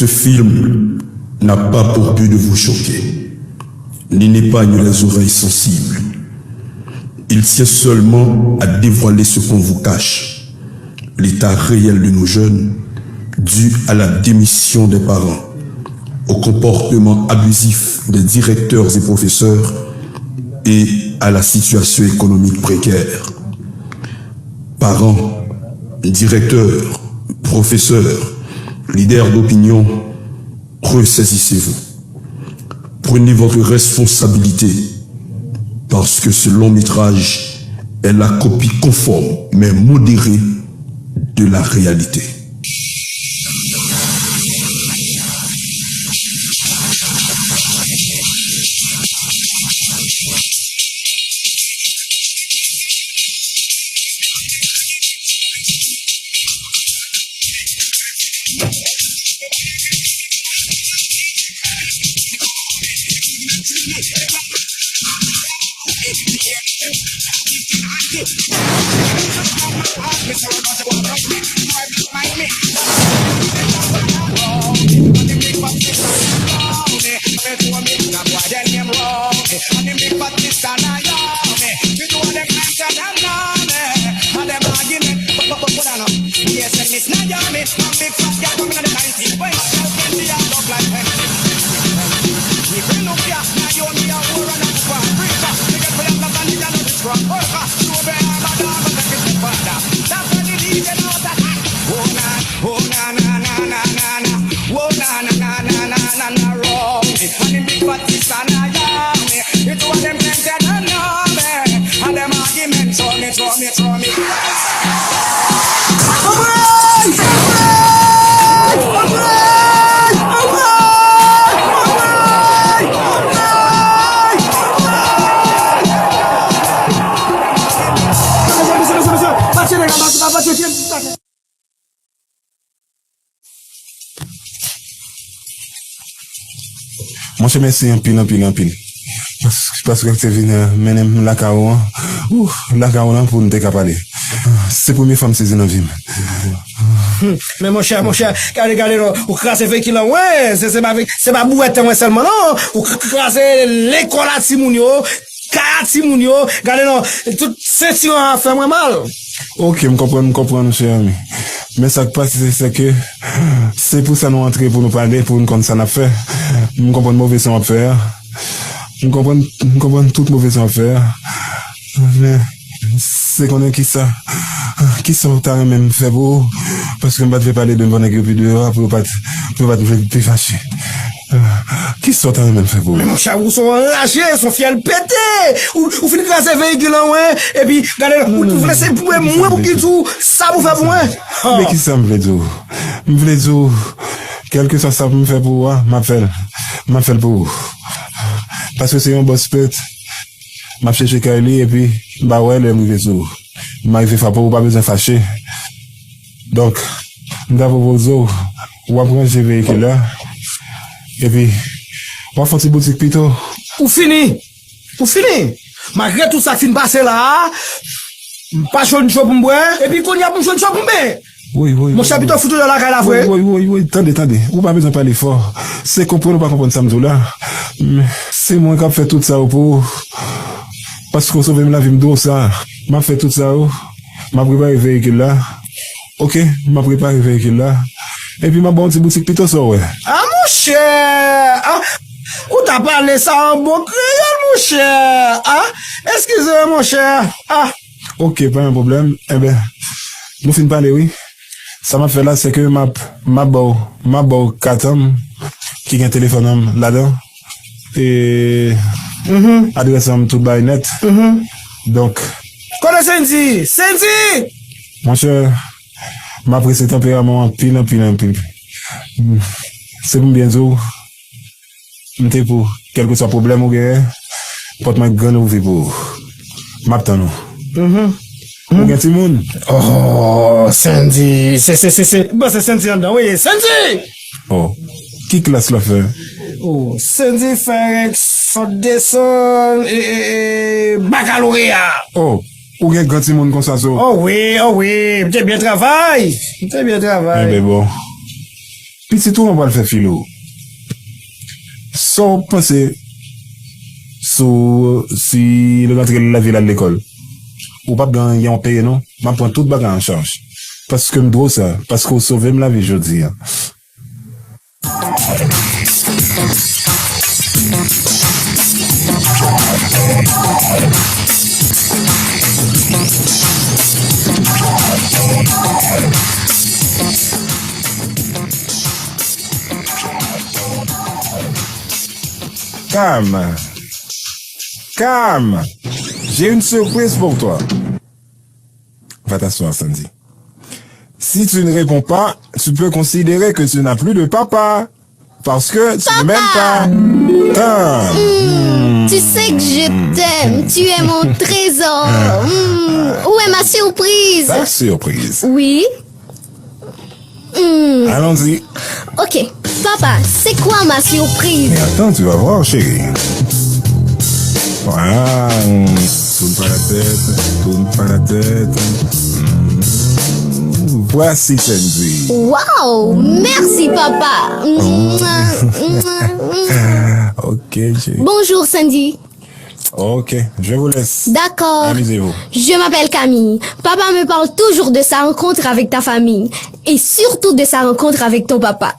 Ce film n'a pas pour but de vous choquer, ni n'épargne les oreilles sensibles. Il tient seulement à dévoiler ce qu'on vous cache, l'état réel de nos jeunes, dû à la démission des parents, au comportement abusif des directeurs et professeurs et à la situation économique précaire. Parents, directeurs, professeurs, leaders d'opinion, ressaisissez-vous. Prenez votre responsabilité parce que ce long métrage est la copie conforme mais modérée de la réalité. Moi, je merci un pile. Parce que tu viens mener la caron. La caron pour nous décapaler. C'est pour mes femmes, c'est une vie. Mais mon cher, regardez, vous crasez véhicule, ouais, c'est pas bouette, moi seulement, non, vous crasez l'école à Timounio, Kaya Timounio, regardez, non, tout c'est a fait moi mal. Ok, je comprends, cher ami. Mais ça qui passe, c'est que, c'est pour ça nous entrer, pour nous parler, pour nous connaître ça n'a fait. Je comprends mauvais son à faire. Je comprends toute mauvaise son à faire. Mais, c'est qu'on est qui ça t'as même fait beau, parce que je ne vais pas parler de bonne équipe dehors, pour pas te plus fâcher. Qui ça t'as même fait beau? Mais mon chat, vous sont enragés, sont fiers pétés, ou finissez de casser véhicule, ouais, et puis, regardez, vous laissez pour moi, pour qu'il tout, ça vous fait moi. Mais qui ça me veut dire? Quel que soit ça me fait pour moi, m'appelle pour. Parce que c'est un boss pète. M'a cherché Kylie et puis bah ouais le m'arrivé tout. M'arrivé fa pas besoin fâcher. Donc m'da proposé ou prendre ce véhicule là et puis on va faire une boutique plutôt. Ou fini. Malgré tout ça qui fin passer là, pas chaud pour me et puis qu'on y a pour chaud pour me. Oui. Mon chapitre foutu dans la caille la vraie. Oui, attendez. Ou pas besoin de parler fort. C'est comprendre ou pas comprendre ça là. C'est moi qui a fait tout ça pour parce qu'on sauve la vie de ça. M'a fait tout ça, m'a préparé le véhicule là. Ok, m'a préparé le véhicule là. Et puis m'a bon petit boutique plutôt ça, ouais. Ah, mon cher! Ah, ou t'as parlé ça en bon créole, mon cher? Ah, excusez-moi, mon cher. Ah. Ok, pas un problème. Eh ben, nous finissons parler, oui. Ça m'a fait là, c'est que ma beau 4 hommes qui a un téléphone là-dedans. Et adresse tout by net. Donc Connais Senzi mon cher, m'a pris ce tempérament pile. C'est pour bien sûr. M'était pour quel que soit problème ou guerre, porte ma grande ouvrier pour m'attend nous. Ou gen ti moun? Oh, Sandy, c'est bon, c'est Sandy là-dedans, oui, Sandy! Oh, qui classe la fait? Oh, Sandy fait descend et baccalauréat. Oh, ou gen grand ti moun comme ça so? Oh oui, t'es bien travail. Eh ben bon. Petit tout, on va le faire philo. Sans penser sur si le rentré la ville à l'école. Ou pas gagner en paye, non? Je prends tout bagage en charge. Parce que je dois ça. Parce qu'on sauve la vie, je dis. Calme. Calme. J'ai une surprise pour toi. Va t'asseoir, Sandy. Si tu ne réponds pas, tu peux considérer que tu n'as plus de papa. Parce que tu ne m'aimes pas. Tu sais que je t'aime. Tu es mon trésor. Où est ma surprise? Ta surprise. Oui. Allons-y. Ok. Papa, c'est quoi ma surprise? Mais attends, tu vas voir, chérie. Voilà. Tourne pas la tête. Tourne pas la tête. Voici Sandy. Wow! Merci, papa. Ok, chérie. Bonjour, Sandy. Ok, je vous laisse. D'accord. Amusez-vous. Je m'appelle Camille. Papa me parle toujours de sa rencontre avec ta famille et surtout de sa rencontre avec ton papa.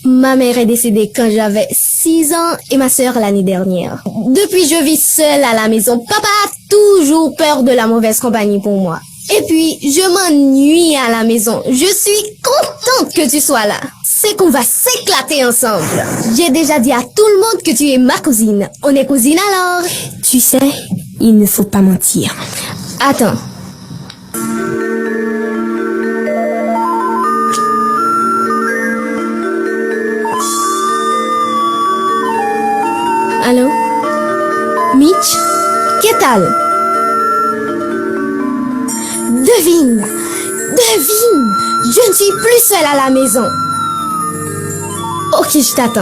Ma mère est décédée quand j'avais 6 ans et ma sœur l'année dernière. Depuis, je vis seule à la maison. Papa a toujours peur de la mauvaise compagnie pour moi. Et puis, je m'ennuie à la maison. Je suis contente que tu sois là. C'est qu'on va s'éclater ensemble. J'ai déjà dit à tout le monde que tu es ma cousine. On est cousines alors? Tu sais, il ne faut pas mentir. Attends. Allô? Mitch? ¿Qué tal? Devine! Devine! Je ne suis plus seule à la maison. Ok, je t'attends.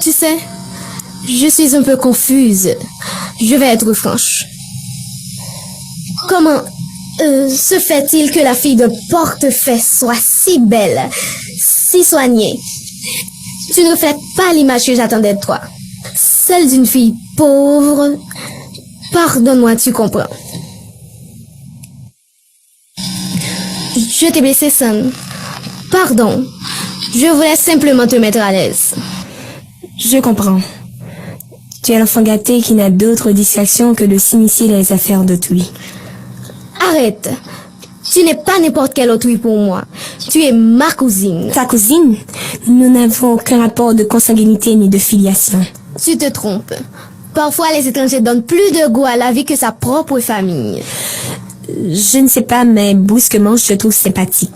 Tu sais, je suis un peu confuse. Je vais être franche. Comment se fait-il que la fille de portefaix soit si belle, si soignée? Tu ne reflètes pas l'image que j'attendais de toi. Celle d'une fille pauvre. Pardonne-moi, tu comprends. Je t'ai blessé, Sam. Pardon. Je voulais simplement te mettre à l'aise. Je comprends. Tu es l'enfant gâté qui n'a d'autre distraction que de s'initier dans les affaires d'autrui. Arrête. Tu n'es pas n'importe quel autrui pour moi. Tu es ma cousine. Ta cousine? Nous n'avons aucun rapport de consanguinité ni de filiation. Tu te trompes. Parfois, les étrangers donnent plus de goût à la vie que sa propre famille. Je ne sais pas, mais brusquement, je te trouve sympathique.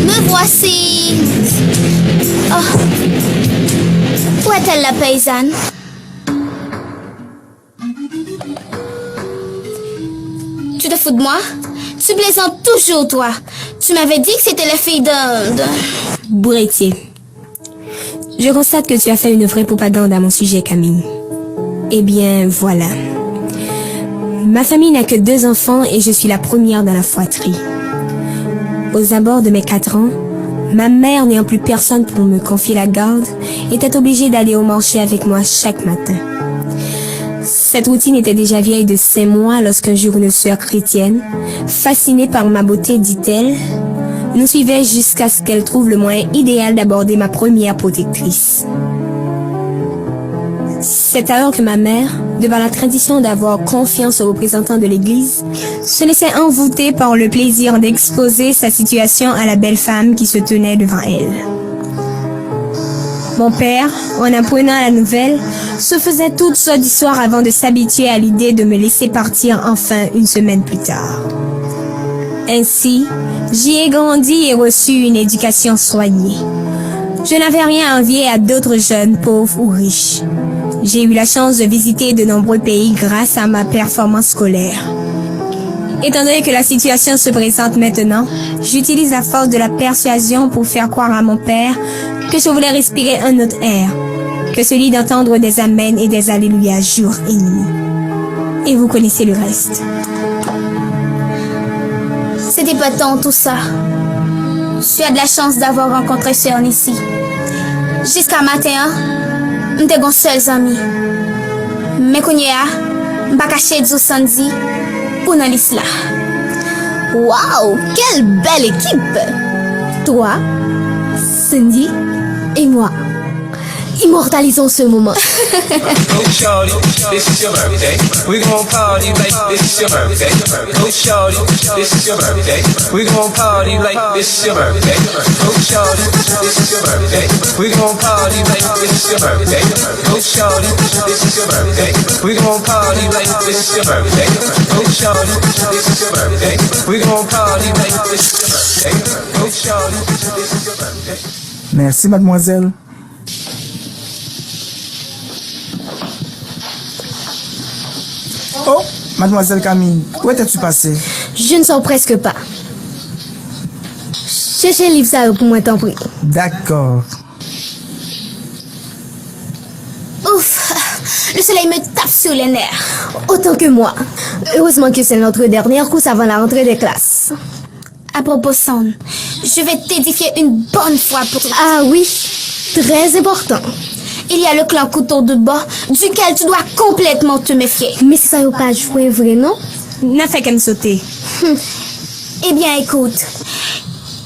Me voici. Oh. Où est-elle, la paysanne? Tu te fous de moi? Tu plaisantes toujours, toi. Tu m'avais dit que c'était la fille de... Bourretier. Je constate que tu as fait une vraie propagande à mon sujet, Camille. Eh bien, voilà. Ma famille n'a que 2 enfants et je suis la première dans la fratrie. Aux abords de mes 4 ans, ma mère, n'ayant plus personne pour me confier la garde, était obligée d'aller au marché avec moi chaque matin. Cette routine était déjà vieille de 5 mois lorsqu'un jour une sœur chrétienne, fascinée par ma beauté, dit-elle, nous suivait jusqu'à ce qu'elle trouve le moyen idéal d'aborder ma première protectrice. C'est alors que ma mère, devant la tradition d'avoir confiance aux représentants de l'Église, se laissait envoûter par le plaisir d'exposer sa situation à la belle femme qui se tenait devant elle. Mon père, en apprenant la nouvelle, se faisait toutes sortes d'histoires avant de s'habituer à l'idée de me laisser partir enfin une semaine plus tard. Ainsi, j'y ai grandi et reçu une éducation soignée. Je n'avais rien à envier à d'autres jeunes pauvres ou riches. J'ai eu la chance de visiter de nombreux pays grâce à ma performance scolaire. Étant donné que la situation se présente maintenant, j'utilise la force de la persuasion pour faire croire à mon père que je voulais respirer un autre air, que celui d'entendre des amens et des alléluia jour et nuit. Et vous connaissez le reste. C'était pas tant tout ça. Tu as de la chance d'avoir rencontré Sœur Nissi. Jusqu'à matin, m'te gon seuls amis. Mais qu'on y a, m'pa caché du Sandy pour dans l'isla. Waouh, quelle belle équipe! Toi, Sandy et moi. Immortalisons ce moment. Go shorty, this is your birthday. We gon' party like this is your birthday. Go shorty, this is your birthday. We gon' party like this is your birthday. Go shorty, this is your birthday. We gon' party like this is your birthday. Go shorty, this is your birthday. We gon' party like this is your birthday. Go shorty, this is your birthday. We gon' party like this is your birthday. Go shorty, this is your birthday. Merci, mademoiselle. Oh, mademoiselle Camille, où étais-tu passée? Je ne sors presque pas. Cherchez livre ça pour moi, t'en prie. D'accord. Ouf, le soleil me tape sur les nerfs. Autant que moi. Heureusement que c'est notre dernière course avant la rentrée des classes. À propos, Sand, je vais t'édifier une bonne fois pour toi. Ah oui, très important. Il y a le clan couteau de bois, duquel tu dois complètement te méfier. Mais si ça n'a pas joué vrai, non? N'a fait qu'à me sauter. Eh bien, écoute.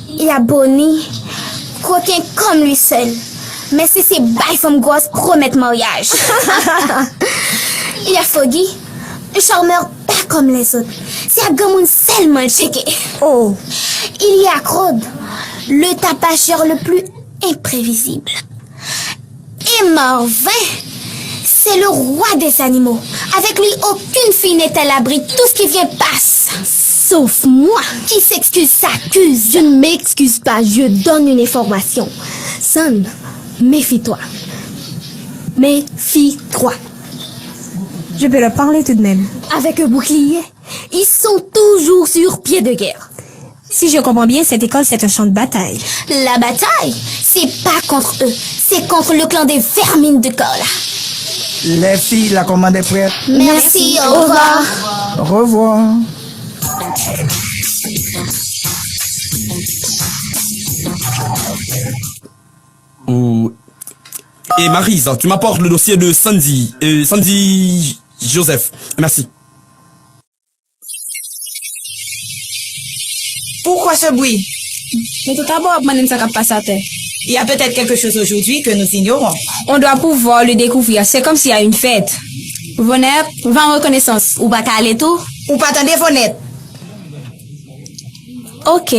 Il y a Bonnie, coquin comme lui seul. Mais c'est ses bails femmes grosses promettent mariage. Il y a Foggy, un charmeur pas comme les autres. C'est un gamin seulement checké. Oh. Il y a Claude, le tapageur le plus imprévisible. Et Marvin, c'est le roi des animaux. Avec lui, aucune fille n'est à l'abri. Tout ce qui vient passe. Sauf moi. Qui s'excuse s'accuse. Je ne m'excuse pas, je donne une information. Son, méfie-toi. Méfie-toi. Je peux leur parler tout de même. Avec un bouclier, ils sont toujours sur pied de guerre. Si je comprends bien, cette école, c'est un champ de bataille. La bataille, c'est pas contre eux, c'est contre le clan des vermines de Cola. Les filles, la commande est prête. Merci, au revoir. Au revoir. Et Maryse, tu m'apportes le dossier de Sandy. Sandy Joseph. Merci. Pourquoi ce bruit? Mais tout d'abord, il y a peut-être quelque chose aujourd'hui que nous ignorons. On doit pouvoir le découvrir. C'est comme s'il y a une fête. Vonette, va en reconnaissance. Ou pas aller tout? Ou pas attendre Vonette? Ok.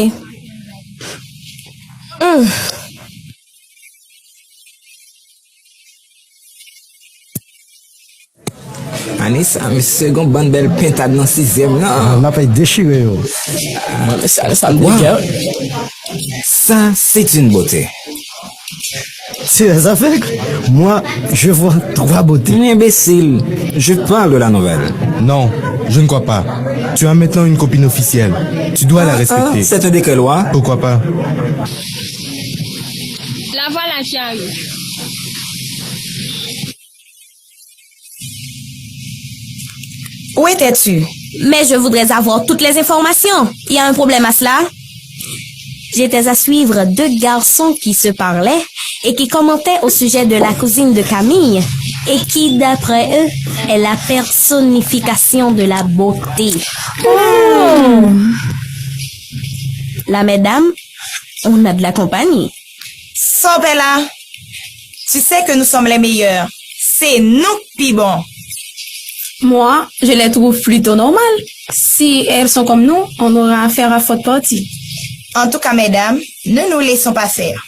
Anissa, mais c'est une bonne belle pintade dans 6e là. On n'a pas déchiré. Ça me dégueule. Ça, c'est une beauté. Tu es aveugle? Moi, je vois 3 beautés. Imbécile, je parle de la nouvelle. Non, je ne crois pas. Tu as maintenant une copine officielle. Tu dois la respecter. C'est un décret loi. Pourquoi pas? La voilà qui arrive. Où étais-tu? Mais je voudrais avoir toutes les informations. Il y a un problème à cela? J'étais à suivre 2 garçons qui se parlaient et qui commentaient au sujet de la cousine de Camille et qui, d'après eux, est la personnification de la beauté. Oh. La mesdames, on a de la compagnie. Sobella, tu sais que nous sommes les meilleurs. C'est nous qui bon. Moi, je les trouve plutôt normales. Si elles sont comme nous, on aura affaire à faute partie. En tout cas, mesdames, ne nous laissons pas faire.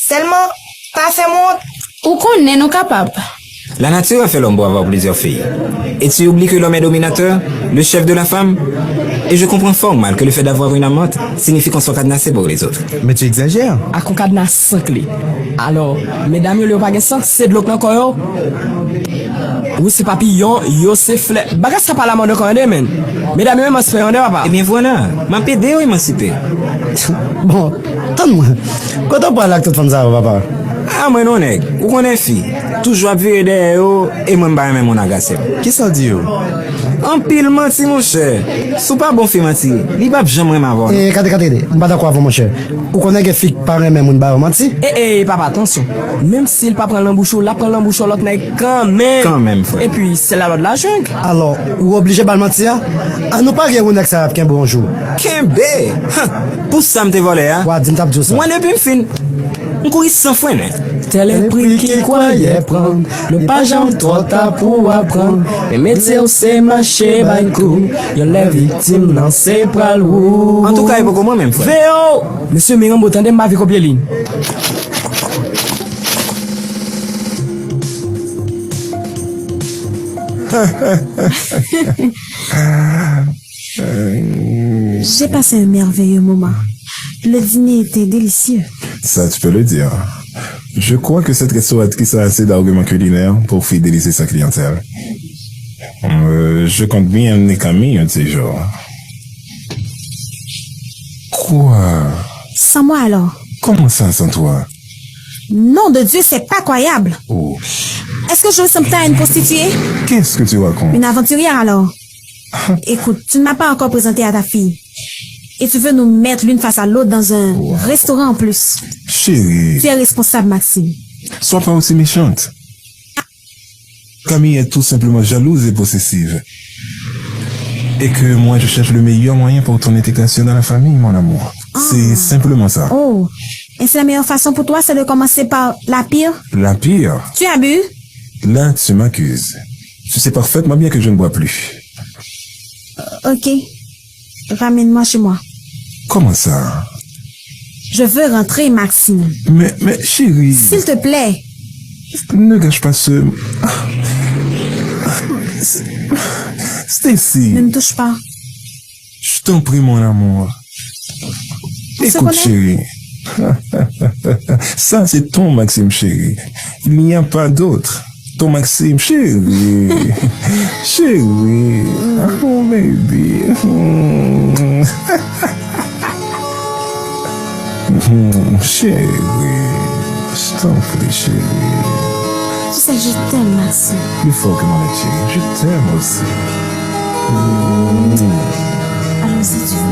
Seulement, pas faire montre. Ou qu'on est nous capables. La nature a fait l'homme pour avoir plusieurs filles. Et tu oublies que l'homme est dominateur, le chef de la femme? Et je comprends fort mal que le fait d'avoir une amante signifie qu'on soit cadenassé pour les autres. Mais tu exagères. À qu'on cadenasse sans clé. Alors, mesdames, le pas ça, c'est de l'eau encore. Ou c'est papillon, yo c'est fleur. Bagas ça pas la mode quand même. Mesdames, même se faire papa. Eh bien voilà, m'a pédé ou émancipé. Bon, attends-moi. Quand on parle avec toute femme ça, papa? Ah, moi non, nèg. Ou qu'on est fille. Toujours à virer derrière yo, et moi m'ba même mon agacé. Qui ça dit yo? En pile menti, mon cher. Sou pas bon fille menti. Li bab jamais m'avoir. Eh, kate, m'pas d'accord avec mon cher. Ou qu'on est que fille par même moun ba menti? Eh, papa, attention. Même s'il pas prend l'embouchon, la prend l'embouchon, l'autre nèg quand même. Quand même, frère. Et puis, c'est la loi de la jungle. Alors, ou obligé de mentir? Ah, nous pas qu'on a que ça a qu'un bonjour. Kembe. Pour ça m'te volé, hein? Ouais, dis-moi tout ça. Moi, ne plus fin. On courit sans frein, hein? Tel est prix qu'il croyait prendre. Le page en trop tard pour apprendre. Les métiers, c'est marché, by coup. Y'a les victimes, non, c'est pas l'ou. En tout cas, il faut moi même, frère. Véo! Monsieur Mirambo, tendez ma vie copier ligne. J'ai passé un merveilleux moment. Le dîner était délicieux. Ça, tu peux le dire. Je crois que cette restauratrice a assez d'arguments culinaires pour fidéliser sa clientèle. Je compte bien amener Camille un de ces jours. Quoi? Sans moi alors? Comment ça, sans toi? Nom de Dieu, c'est pas croyable. Oh. Est-ce que je ressemble à une prostituée? Qu'est-ce que tu racontes? Une aventurière alors? Écoute, tu ne m'as pas encore présenté à ta fille. Et tu veux nous mettre l'une face à l'autre dans un restaurant en plus. Chérie. Tu es responsable, Maxime. Sois pas aussi méchante. Camille est tout simplement jalouse et possessive. Et que moi, je cherche le meilleur moyen pour ton intégration dans la famille, mon amour. C'est simplement ça. Oh, et c'est la meilleure façon pour toi, c'est de commencer par la pire? La pire? Tu as bu? Là, tu m'accuses. Tu sais parfaitement bien que je ne bois plus. Ok. Ramène-moi chez moi. Comment ça? Je veux rentrer, Maxime. Mais chérie... S'il te plaît. Ne gâche pas ce... Stacy. Ne me touche pas. Je t'en prie, mon amour. Écoute, chérie. Ça, c'est ton Maxime, chérie. Il n'y a pas d'autre. Ton Maxime, chérie. Chérie. Oh, baby. Chérie. Je t'en prie, chérie. Tu sais, je t'aime, Maxime. Plus fort que mon chérie. Je t'aime aussi. Alors, si tu veux.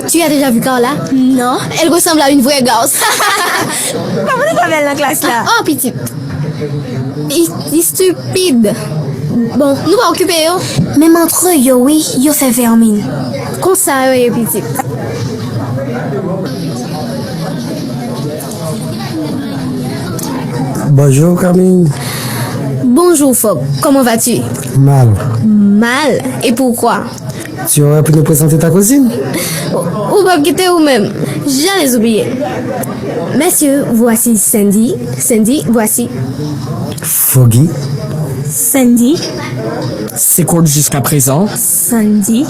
Tu as déjà vu Carla? Non. Elle ressemble à une vraie gosse. Comment est-ce qu'elle est la classe là? Oh, petite. Il est stupide. Bon, nous va occuper yo. Même entre eux, yo oui, yo fait vermine. Comme ça, oui, petite. Bonjour Camille. Bonjour Fogg, comment vas-tu? Mal. Mal? Et pourquoi? Tu aurais pu nous présenter ta cousine? Ou pas quitter ou même? J'allais oublier. Messieurs, voici Sandy. Sandy, voici Foggy. Sandy. C'est quoi jusqu'à présent? Sandy.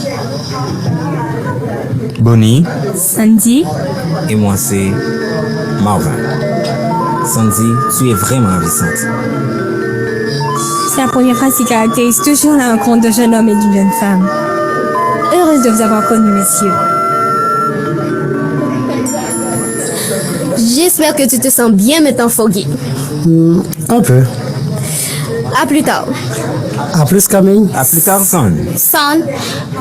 Bonnie. Sandy. Et moi, c'est Marvin. Sandy, tu es vraiment ravissante. C'est la première phrase qui caractérise toujours la rencontre d'un jeune homme et d'une jeune femme. Heureuse de vous avoir connu, messieurs. J'espère que tu te sens bien maintenant, Foggy. Un peu. À plus tard. À plus, Camille. À plus tard, Son. Son,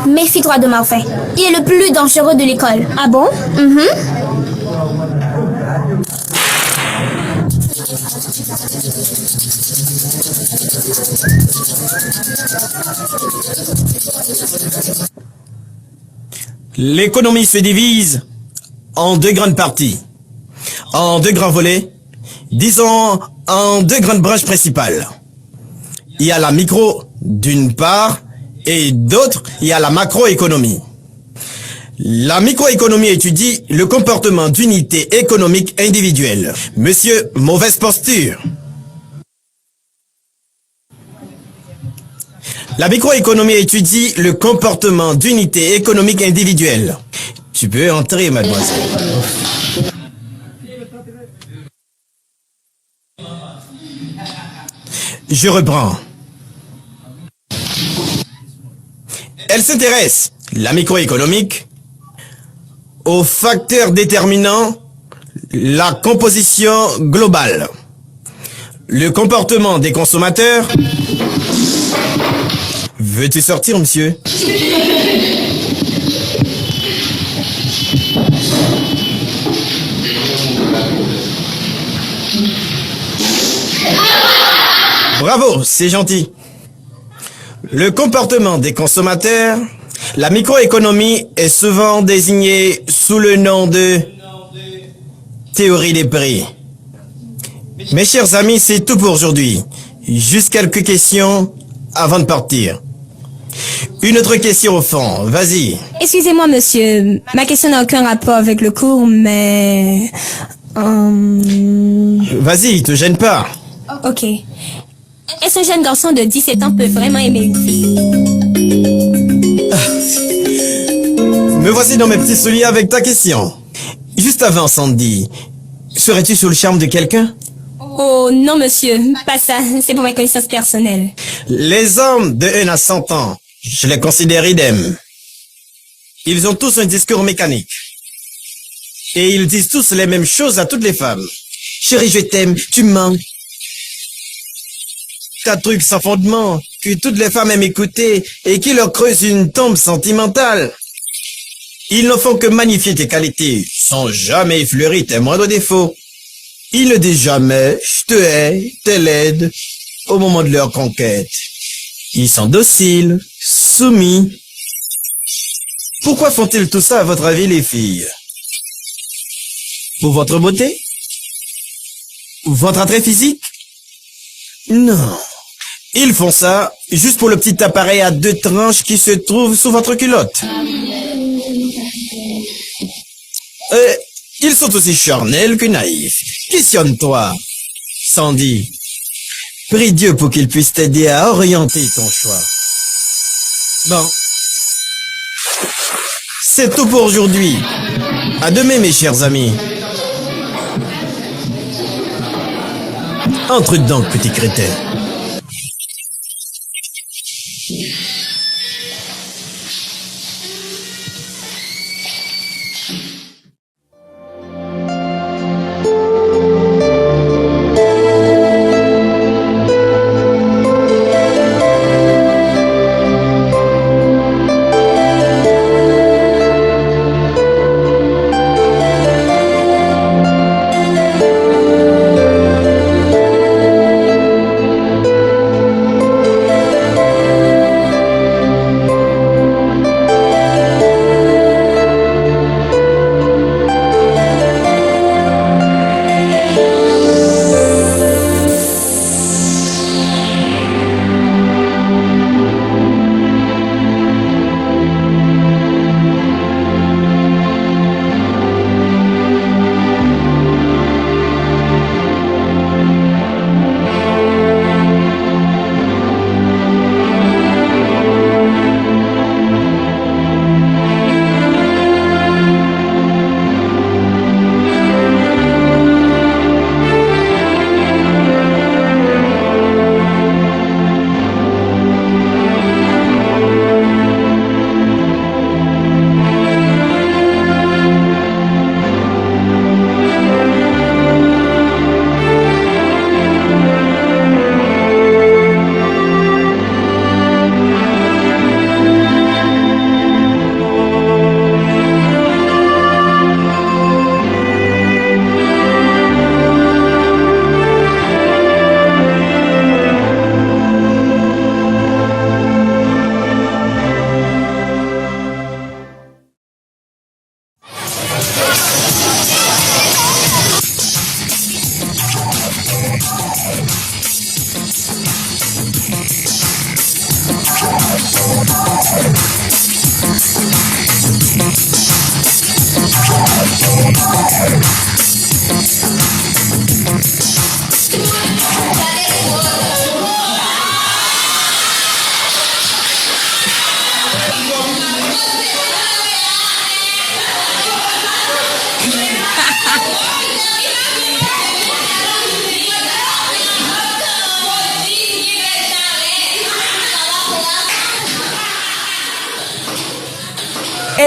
méfie-toi de Marvin. Il est le plus dangereux de l'école. Ah bon? L'économie se divise en deux grandes parties, en deux grands volets, disons en deux grandes branches principales. Il y a la micro d'une part et d'autre, il y a la macroéconomie. La microéconomie étudie le comportement d'unités économiques individuelles. Monsieur, mauvaise posture. La microéconomie étudie le comportement d'unités économiques individuelles. Tu peux entrer, mademoiselle. Je reprends. Elle s'intéresse, la microéconomique, aux facteurs déterminant la composition globale, le comportement des consommateurs. Veux-tu sortir, monsieur? Bravo, c'est gentil. Le comportement des consommateurs, la microéconomie est souvent désignée sous le nom de théorie des prix. Mes chers amis, c'est tout pour aujourd'hui. Juste quelques questions avant de partir. Une autre question au fond, vas-y. Excusez-moi, monsieur. Ma question n'a aucun rapport avec le cours, mais... Vas-y, te gêne pas. Ok. Est-ce qu'un jeune garçon de 17 ans peut vraiment aimer une fille? Me voici dans mes petits souliers avec ta question. Juste avant, Sandy, serais-tu sous le charme de quelqu'un? Oh non, monsieur. Pas ça. C'est pour ma connaissance personnelle. Les hommes de 1 à 100 ans, je les considère idem. Ils ont tous un discours mécanique. Et ils disent tous les mêmes choses à toutes les femmes. Chérie, je t'aime, tu me manques. Tas de trucs sans fondement, que toutes les femmes aiment écouter et qui leur creusent une tombe sentimentale. Ils ne font que magnifier tes qualités, sans jamais effleurer tes moindres défauts. Ils ne disent jamais « je te hais, t'es laide » au moment de leur conquête. Ils sont dociles, soumis. Pourquoi font-ils tout ça à votre avis, les filles? Pour votre beauté? Votre attrait physique? Non. Ils font ça juste pour le petit appareil à 2 tranches qui se trouve sous votre culotte. Ils sont aussi charnels que naïfs. Questionne-toi, Sandy. Prie Dieu pour qu'il puisse t'aider à orienter ton choix. Bon. C'est tout pour aujourd'hui. À demain, mes chers amis. Entre donc, petit crétin.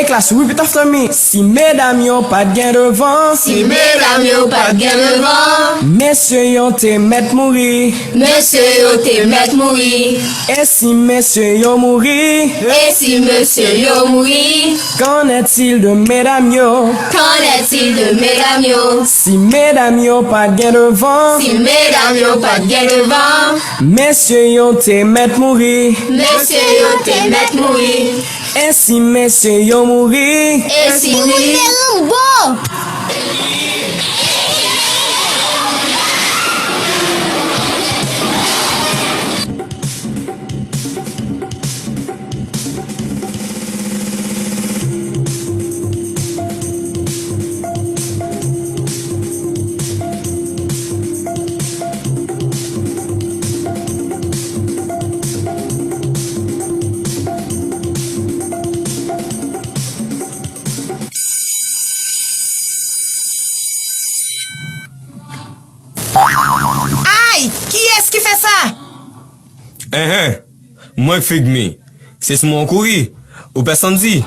Ok, class, repeat after me. Si mesdames yo pas de gain devant, Si mesdames yo pas de gain devant, messieurs yo te met mourir. monsieur yo te met mourir. Et si messieurs yo mourir, Et si monsieur yo mourir, qu'en est-il de mesdames yo? qu'en est-il de mesdames yo? Si mesdames yo pas de gain devant, Si mesdames yo pas de gain devant, messieurs yo te met mourir. monsieur yo te met mourir. Et si messieurs yo mourir, Et si mourir, bon. Aïe! Qui est-ce qui fait ça? Moi Figme. C'est ce mon courrier. Ou personne dit.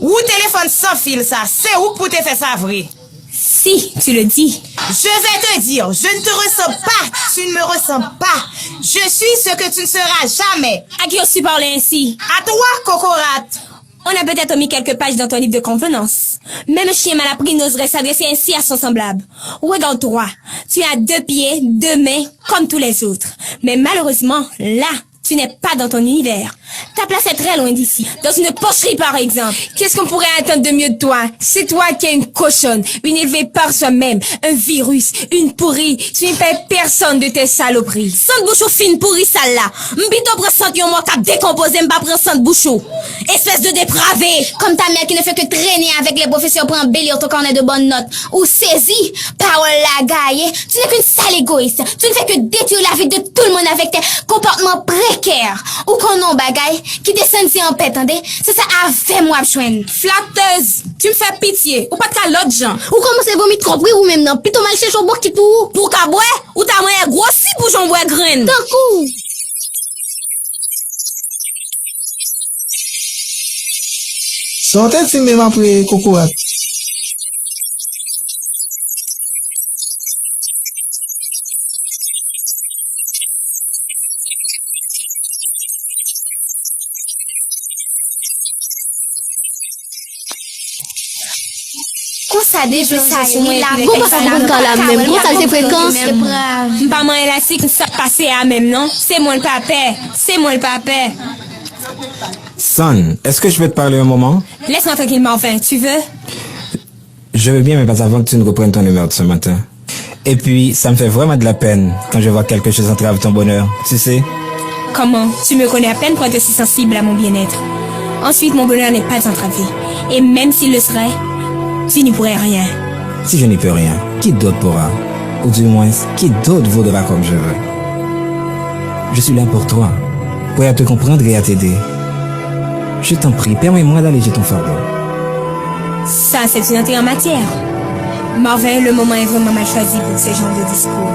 Ou téléphone sans fil ça? C'est où pour te faire ça vrai? Si, tu le dis. Je vais te dire, je ne te ressens pas, tu ne me ressens pas. Je suis ce que tu ne seras jamais. À qui as-tu parlé ainsi? À toi, Cocorate. On a peut-être omis quelques pages dans ton livre de convenance. Même un chien mal appris n'oserait s'adresser ainsi à son semblable. Regarde-toi, tu as 2 pieds, 2 mains, comme tous les autres. Mais malheureusement, là, tu n'es pas dans ton univers. Ta place est très loin d'ici. Dans une pocherie, par exemple. Qu'est-ce qu'on pourrait attendre de mieux de toi? C'est toi qui es une cochonne, une élevée par soi-même, un virus, une pourrie. Tu ne payes personne de tes saloperies. Sans bouchon fine pourrie, sale là. M'bito prend sant yon mort cap décomposé, m'ba prend sant bouchon. Espèce de dépravé. Comme ta mère qui ne fait que traîner avec les professeurs pour embellir ton carnet de bonnes notes. Ou saisi, parole la gaille. Tu n'es qu'une sale égoïste. Tu ne fais que détruire la vie de tout le monde avec tes comportements précaires. Ou qu'on non bagaille, qui descend si en paix, attendez? C'est ça avec moi, chouenne. Flatteuse, tu me fais pitié. Ou pas de l'autre gens. Ou comment c'est vomit trop ou même non? Plutôt mal chercher au bout qui tout. Pour qu'à boire, ou t'as moyen grossi pour j'en bois graine. D'un coup. Sortez si même après Cocorate. Qu'on ça déjà ça, il a bon pas ça quand la même. Qu'on ça c'est fréquence. Pas moi élastique, ça passe à même, non? C'est moi le papa. C'est moi le papa. Son, est-ce que je peux te parler un moment? Laisse-moi tranquillement, enfin, tu veux? Je veux bien, mais pas avant que tu ne reprennes ton humeur de ce matin. Et puis, ça me fait vraiment de la peine quand je vois quelque chose entraver ton bonheur, tu sais? Comment? Tu me connais à peine pour être si sensible à mon bien-être. Ensuite, mon bonheur n'est pas entravé. Et même s'il le serait, tu n'y pourrais rien. Si je n'y peux rien, qui d'autre pourra? Ou du moins, qui d'autre vaudra comme je veux? Je suis là pour toi, pour à te comprendre et à t'aider. Je t'en prie, permets-moi d'alléger ton fardeau. Ça, c'est une entrée en matière. Marvin, le moment est vraiment mal choisi pour ce genre de discours.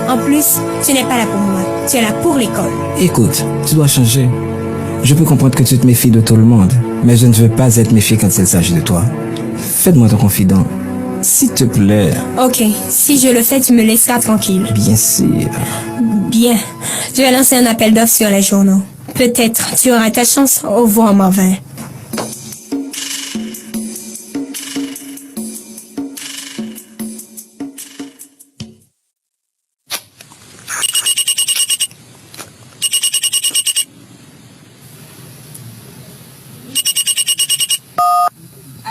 En plus, tu n'es pas là pour moi, tu es là pour l'école. Écoute, tu dois changer. Je peux comprendre que tu te méfies de tout le monde, mais je ne veux pas être méfié quand il s'agit de toi. Fais-moi ton confident, s'il te plaît. Ok, si je le fais, tu me laisseras tranquille. Bien sûr. Bien, je vais lancer un appel d'offres sur les journaux. Peut-être tu auras ta chance. Au revoir, Marvin.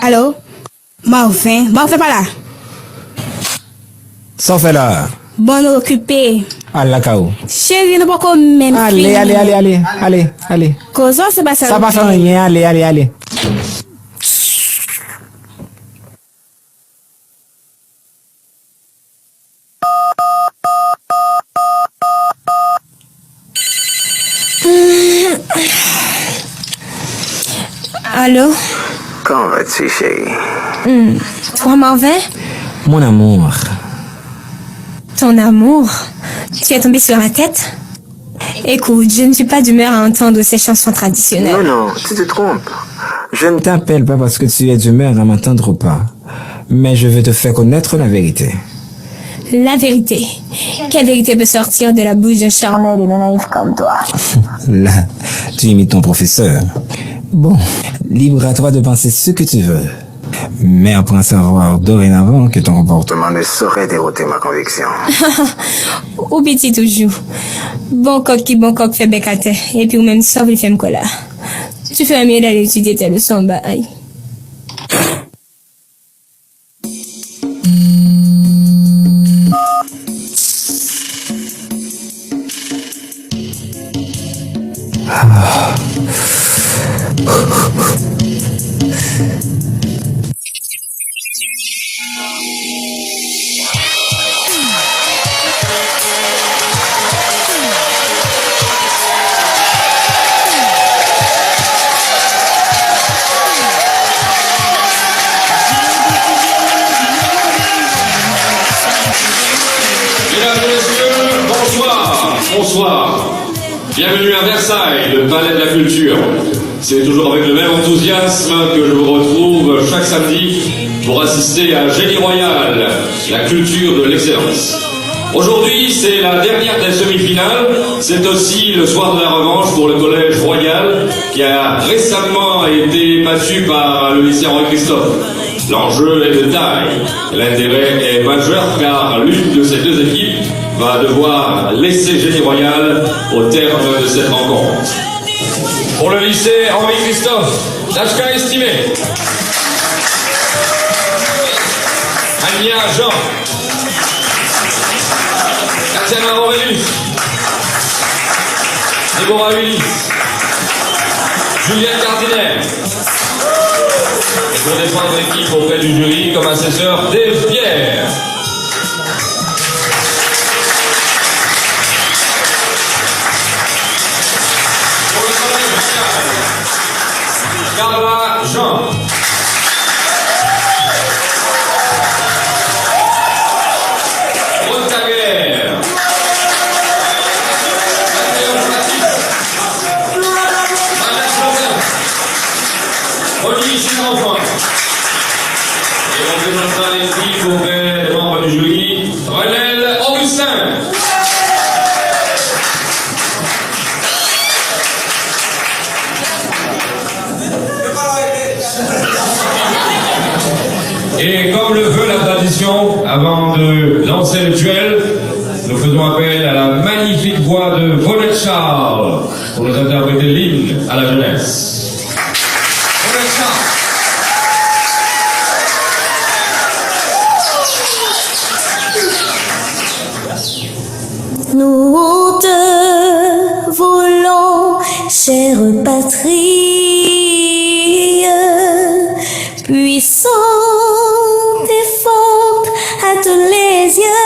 Allô? Marvin pas là. Ça fait là. Bon occupé. À la cao. Chérie, nous pas comme même. Allez. Cause c'est pas ça. Ça va faire rien, allez. Allô? Comment vas-tu, chérie? Toi, Marvin? Mon amour. Ton amour? Tu es tombé sur la tête? Écoute, je ne suis pas d'humeur à entendre ces chansons traditionnelles. Non, tu te trompes. Je ne t'appelle pas parce que tu es d'humeur à m'entendre ou pas, mais je veux te faire connaître la vérité. La vérité. Quelle vérité peut sortir de la bouche d'un charmant et d'un naïf comme toi? Là, tu imites ton professeur. Bon, libre à toi de penser ce que tu veux. Mais apprends à savoir dorénavant que ton comportement ne saurait dérouter ma conviction. Ou petit toujours. Bon coq fait bec à terre. Et puis ou même sauve les femmes cola. Tu fais mieux d'aller étudier tes leçons, bye. Bonsoir. Bienvenue à Versailles, le palais de la culture. C'est toujours avec le même enthousiasme que je vous retrouve chaque samedi pour assister à Génie Royal, la culture de l'excellence. Aujourd'hui, c'est la dernière des semi-finales. C'est aussi le soir de la revanche pour le Collège Royal qui a récemment été battu par le lycée Henri-Christophe. L'enjeu est de taille. L'intérêt est majeur car l'une de ces deux équipes va devoir laisser Génie Royal au terme de cette rencontre. Pour le lycée Henri-Christophe, Dachka estimé. Ania Jean. Tatiana Aurelius. Déborah Willis. Juliette Cardinaire. Et pour défendre l'équipe auprès du jury comme assesseur, Dave Pierre. Carla Jean. Rose Taguer. Olivier Chiffre-Enfant. Et représentant l'équipe auprès des membres du jury, Renel Augustin. Et comme le veut la tradition, avant de lancer le duel, nous faisons appel à la magnifique voix de Vonette Charles pour nous interpréter l'hymne à la jeunesse. Vonette Charles. Nous te voulons, chère patrie, puissante et forte à tous les yeux.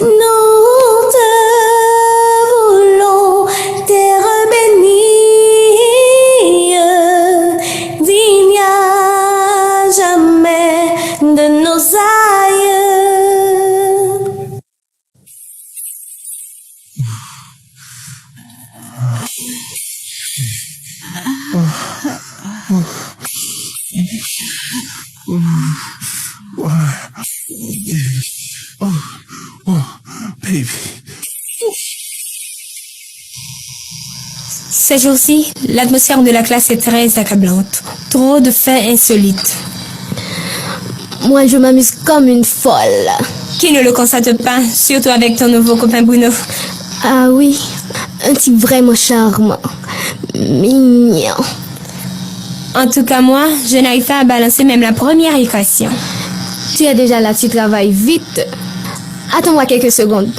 Nous te voulons, terre bénie, digne à jamais de nos aïeux. Baby. Ces jours-ci, l'atmosphère de la classe est très accablante. Trop de faits insolites. Moi, je m'amuse comme une folle. Qui ne le constate pas, surtout avec ton nouveau copain Bruno? Ah oui, un type vraiment charmant. Mignon. En tout cas, moi, je n'arrive pas à balancer même la première équation. Tu es déjà là, tu travailles vite. Attends-moi quelques secondes.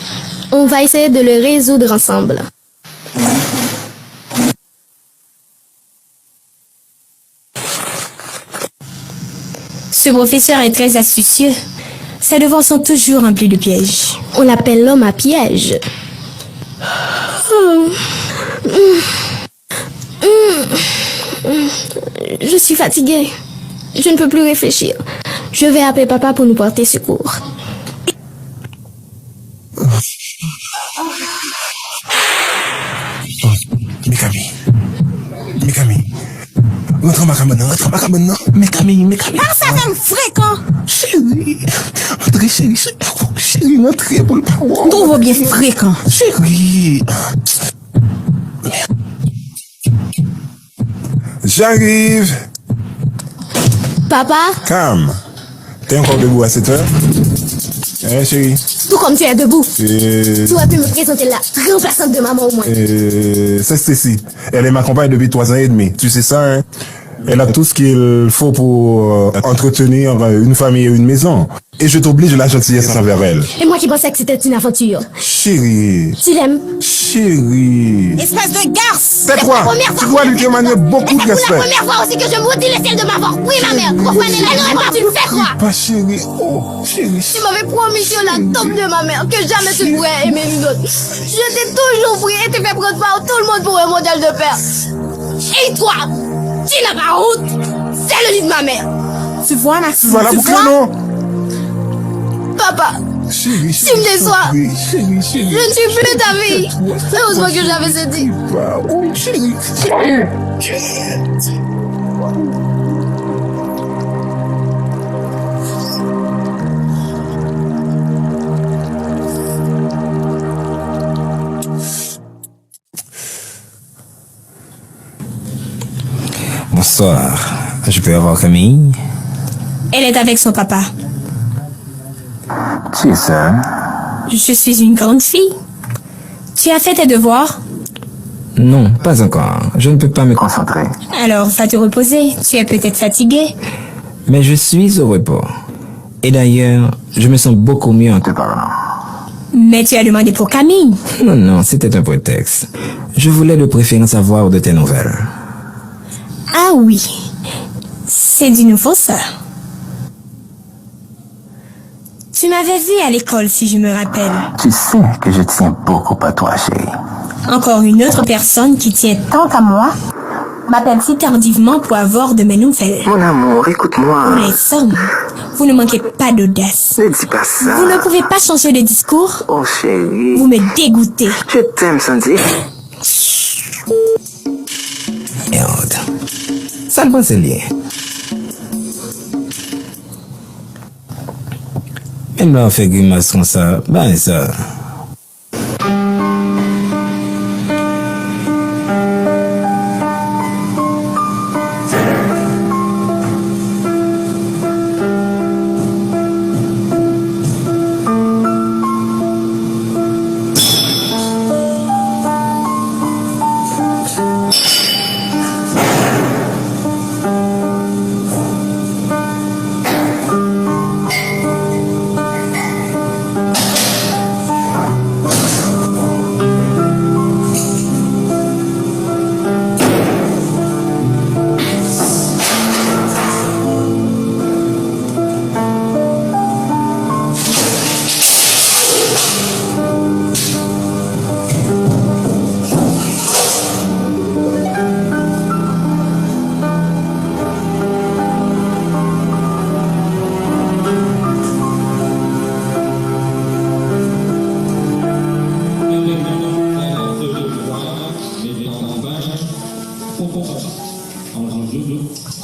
On va essayer de le résoudre ensemble. Ce professeur est très astucieux. Ses devoirs sont toujours remplis de pièges. On l'appelle l'homme à piège. Je suis fatiguée. Je ne peux plus réfléchir. Je vais appeler papa pour nous porter secours. Mikami. Rentre ma cabane, non. Mais Camille. Ah, ça fait fréquent. Chérie, rentrez pour le parole. Trouve bien fréquent. Chérie. J'arrive. Papa, Calme. T'es encore debout à cette heure? Chérie. tout comme tu es debout, Euh, tu aurais pu me présenter la remplaçante de maman au moins. C'est Stacy. Elle est ma compagne depuis 3 ans et demi. Tu sais ça, hein? Elle a tout ce qu'il faut pour entretenir une famille et une maison. Et je t'oblige la gentillesse envers elle. Et moi qui pensais que c'était une aventure. Chérie. Tu l'aimes? Chérie. Espèce de garce. Tais-toi. Tu dois lui témoigner beaucoup de C'est la respect. première fois aussi que je maudis le ciel de m'avoir. Oui, ma mère. Profanez elle n'aurait pas dû le faire, quoi. Pas chérie. Oh, chérie. Tu m'avais promis sur la tombe de ma mère que jamais tu ne pourrais aimer une autre. Je t'ai toujours prié et t'ai fait prendre part tout le monde pour un modèle de père. Et toi, tu n'as pas honte. C'est le lit de ma mère. Tu vois, Maxime? Tu vas la boucler, non? Papa, Chérie, tu me déçois. Chérie. Je ne suis plus ta fille. Heureusement que j'avais cédé. Oh, chérie. Bonsoir. Je peux avoir Camille? Elle est avec son papa. Qui est ça? Je suis une grande fille. Tu as fait tes devoirs? Non, pas encore. Je ne peux pas me concentrer. Alors, va te reposer. Tu es peut-être fatigué. Mais je suis au repos. Et d'ailleurs, je me sens beaucoup mieux en te parlant. Mais tu as demandé pour Camille. Non, c'était un prétexte. Je voulais de préférence avoir de tes nouvelles. Ah oui. C'est du nouveau, ça. Tu m'avais vu à l'école, si je me rappelle. Tu sais que je tiens beaucoup à toi, chérie. Encore une autre personne qui tient tant à moi m'appelle si tardivement pour avoir de mes nouvelles. Mon amour, écoute-moi. Les hommes, vous ne manquez pas d'audace. Ne dis pas ça. Vous ne pouvez pas changer de discours. Oh, chérie. Vous me dégoûtez. Je t'aime, Sandy. Merde. Ça ne passe rien. Même là, on fait grimace comme ça. Ben, ça.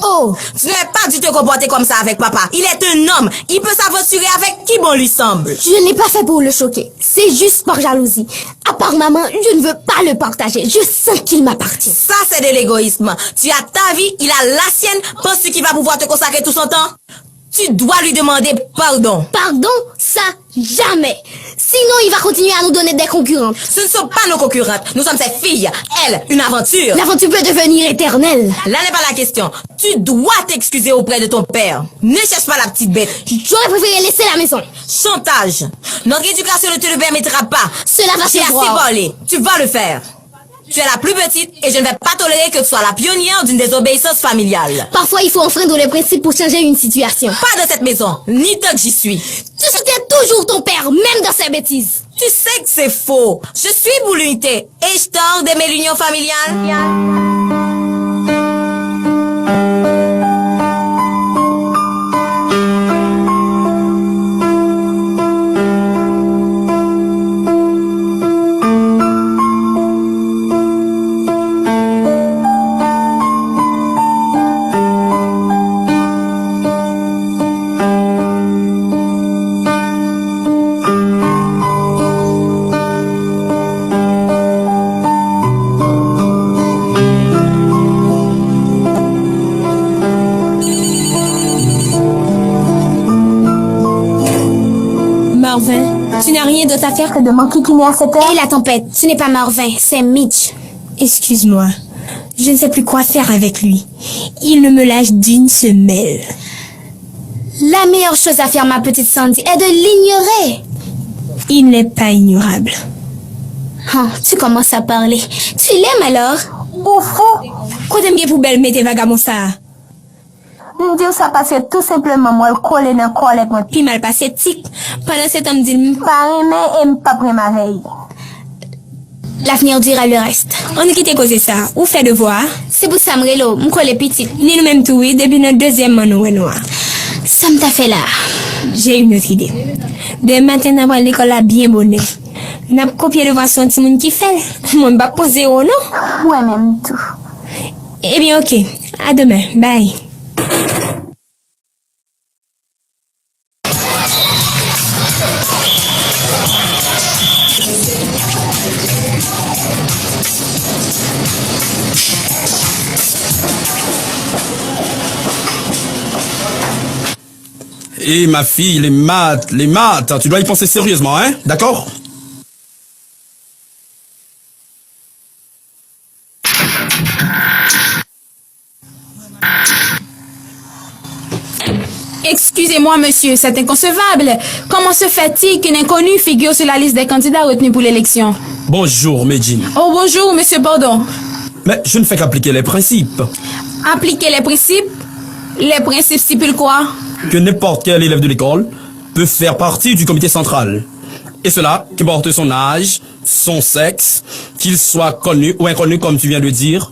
Oh, tu n'avais pas dû te comporter comme ça avec papa. Il est un homme. Il peut s'aventurer avec qui bon lui semble. Je n'ai pas fait pour le choquer. C'est juste par jalousie. À part maman, je ne veux pas le partager. Je sens qu'il m'appartient. Ça, c'est de l'égoïsme. Tu as ta vie, il a la sienne. Penses-tu qu'il va pouvoir te consacrer tout son temps? Tu dois lui demander pardon. Pardon? Ça, jamais. Sinon, il va continuer à nous donner des concurrentes. Ce ne sont pas nos concurrentes. Nous sommes ses filles. Elle, une aventure. L'aventure peut devenir éternelle. Là n'est pas la question. Tu dois t'excuser auprès de ton père. Ne cherche pas la petite bête. J'aurais préféré laisser la maison. Chantage. Notre éducation ne te le permettra pas. Cela va Tu es se voir. assez volé. Tu vas le faire. Tu es la plus petite et je ne vais pas tolérer que tu sois la pionnière d'une désobéissance familiale. Parfois, il faut enfreindre les principes pour changer une situation. Pas dans cette maison, ni tant que j'y suis. Tu soutiens toujours ton père, même dans ses bêtises. Tu sais que c'est faux. Je suis pour l'unité et je tente d'aimer l'union familiale. Marvin. Tu n'as rien d'autre à faire que de m'enquiquiner à cette heure? Et la tempête, ce n'est pas Marvin, c'est Mitch. Excuse-moi. Je ne sais plus quoi faire avec lui. Il ne me lâche d'une semelle. La meilleure chose à faire, ma petite Sandy, est de l'ignorer. Il n'est pas ignorable. Oh, tu commences à parler. Tu l'aimes alors? Ouf! Quoi t'aimes bien poubelle, mais tes vagabonds ça? Me dire ça parce que tout simplement moi le coller dans corps avec moi. Puis mal passé tic. Pendant cet homme dit pas aimer et pas prendre ma veille. L'avenir dira le reste. On nous quitte causer ça. Ou fait devoir? C'est pour ça m'relo, m'colle petit. Ni nous même tout oui, depuis notre deuxième manou noir. Ça me t'a fait là. J'ai une autre idée. Demain matin, on va l'école là bien bonnet. N'a pas copié le son petit monde qui fait. Mon va poser au non? Ouais, même tout. Eh bien, ok. À demain. Bye. Et ma fille, les maths, tu dois y penser sérieusement, hein? D'accord? Excusez-moi, monsieur, c'est inconcevable. Comment se fait-il qu'un inconnu figure sur la liste des candidats retenus pour l'élection? Bonjour, Medjine. Oh, bonjour, monsieur Bordon. Mais je ne fais qu'appliquer les principes. Appliquer les principes? Les principes stipulent quoi? Que n'importe quel élève de l'école peut faire partie du comité central. Et cela, qu'importe son âge, son sexe, qu'il soit connu ou inconnu comme tu viens de dire.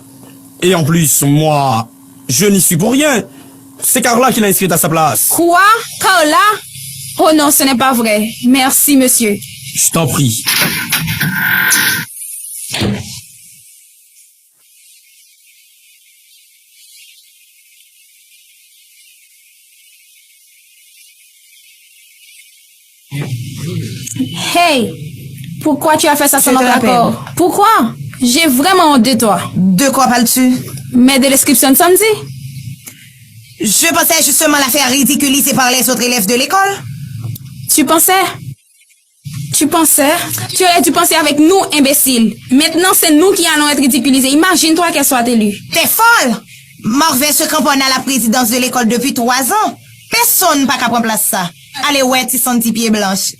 Et en plus, moi, je n'y suis pour rien. C'est Carla qui l'a inscrite à sa place. Quoi? Carla? Oh non, ce n'est pas vrai. Merci, monsieur. Je t'en prie. Hey! Pourquoi tu as fait ça sans notre accord? Pourquoi? J'ai vraiment honte de toi. De quoi parles-tu? Mais de l'inscription de samedi. Je pensais justement la faire ridiculiser par les autres élèves de l'école. Tu pensais? Tu aurais dû penser avec nous, imbéciles. Maintenant, c'est nous qui allons être ridiculisés. Imagine-toi qu'elle soit élue. T'es folle! Marvin se cramponne à la présidence de l'école depuis 3 ans. Personne n'a qu'à prendre place ça. Allez, ouais, tu sens tes pieds blanches.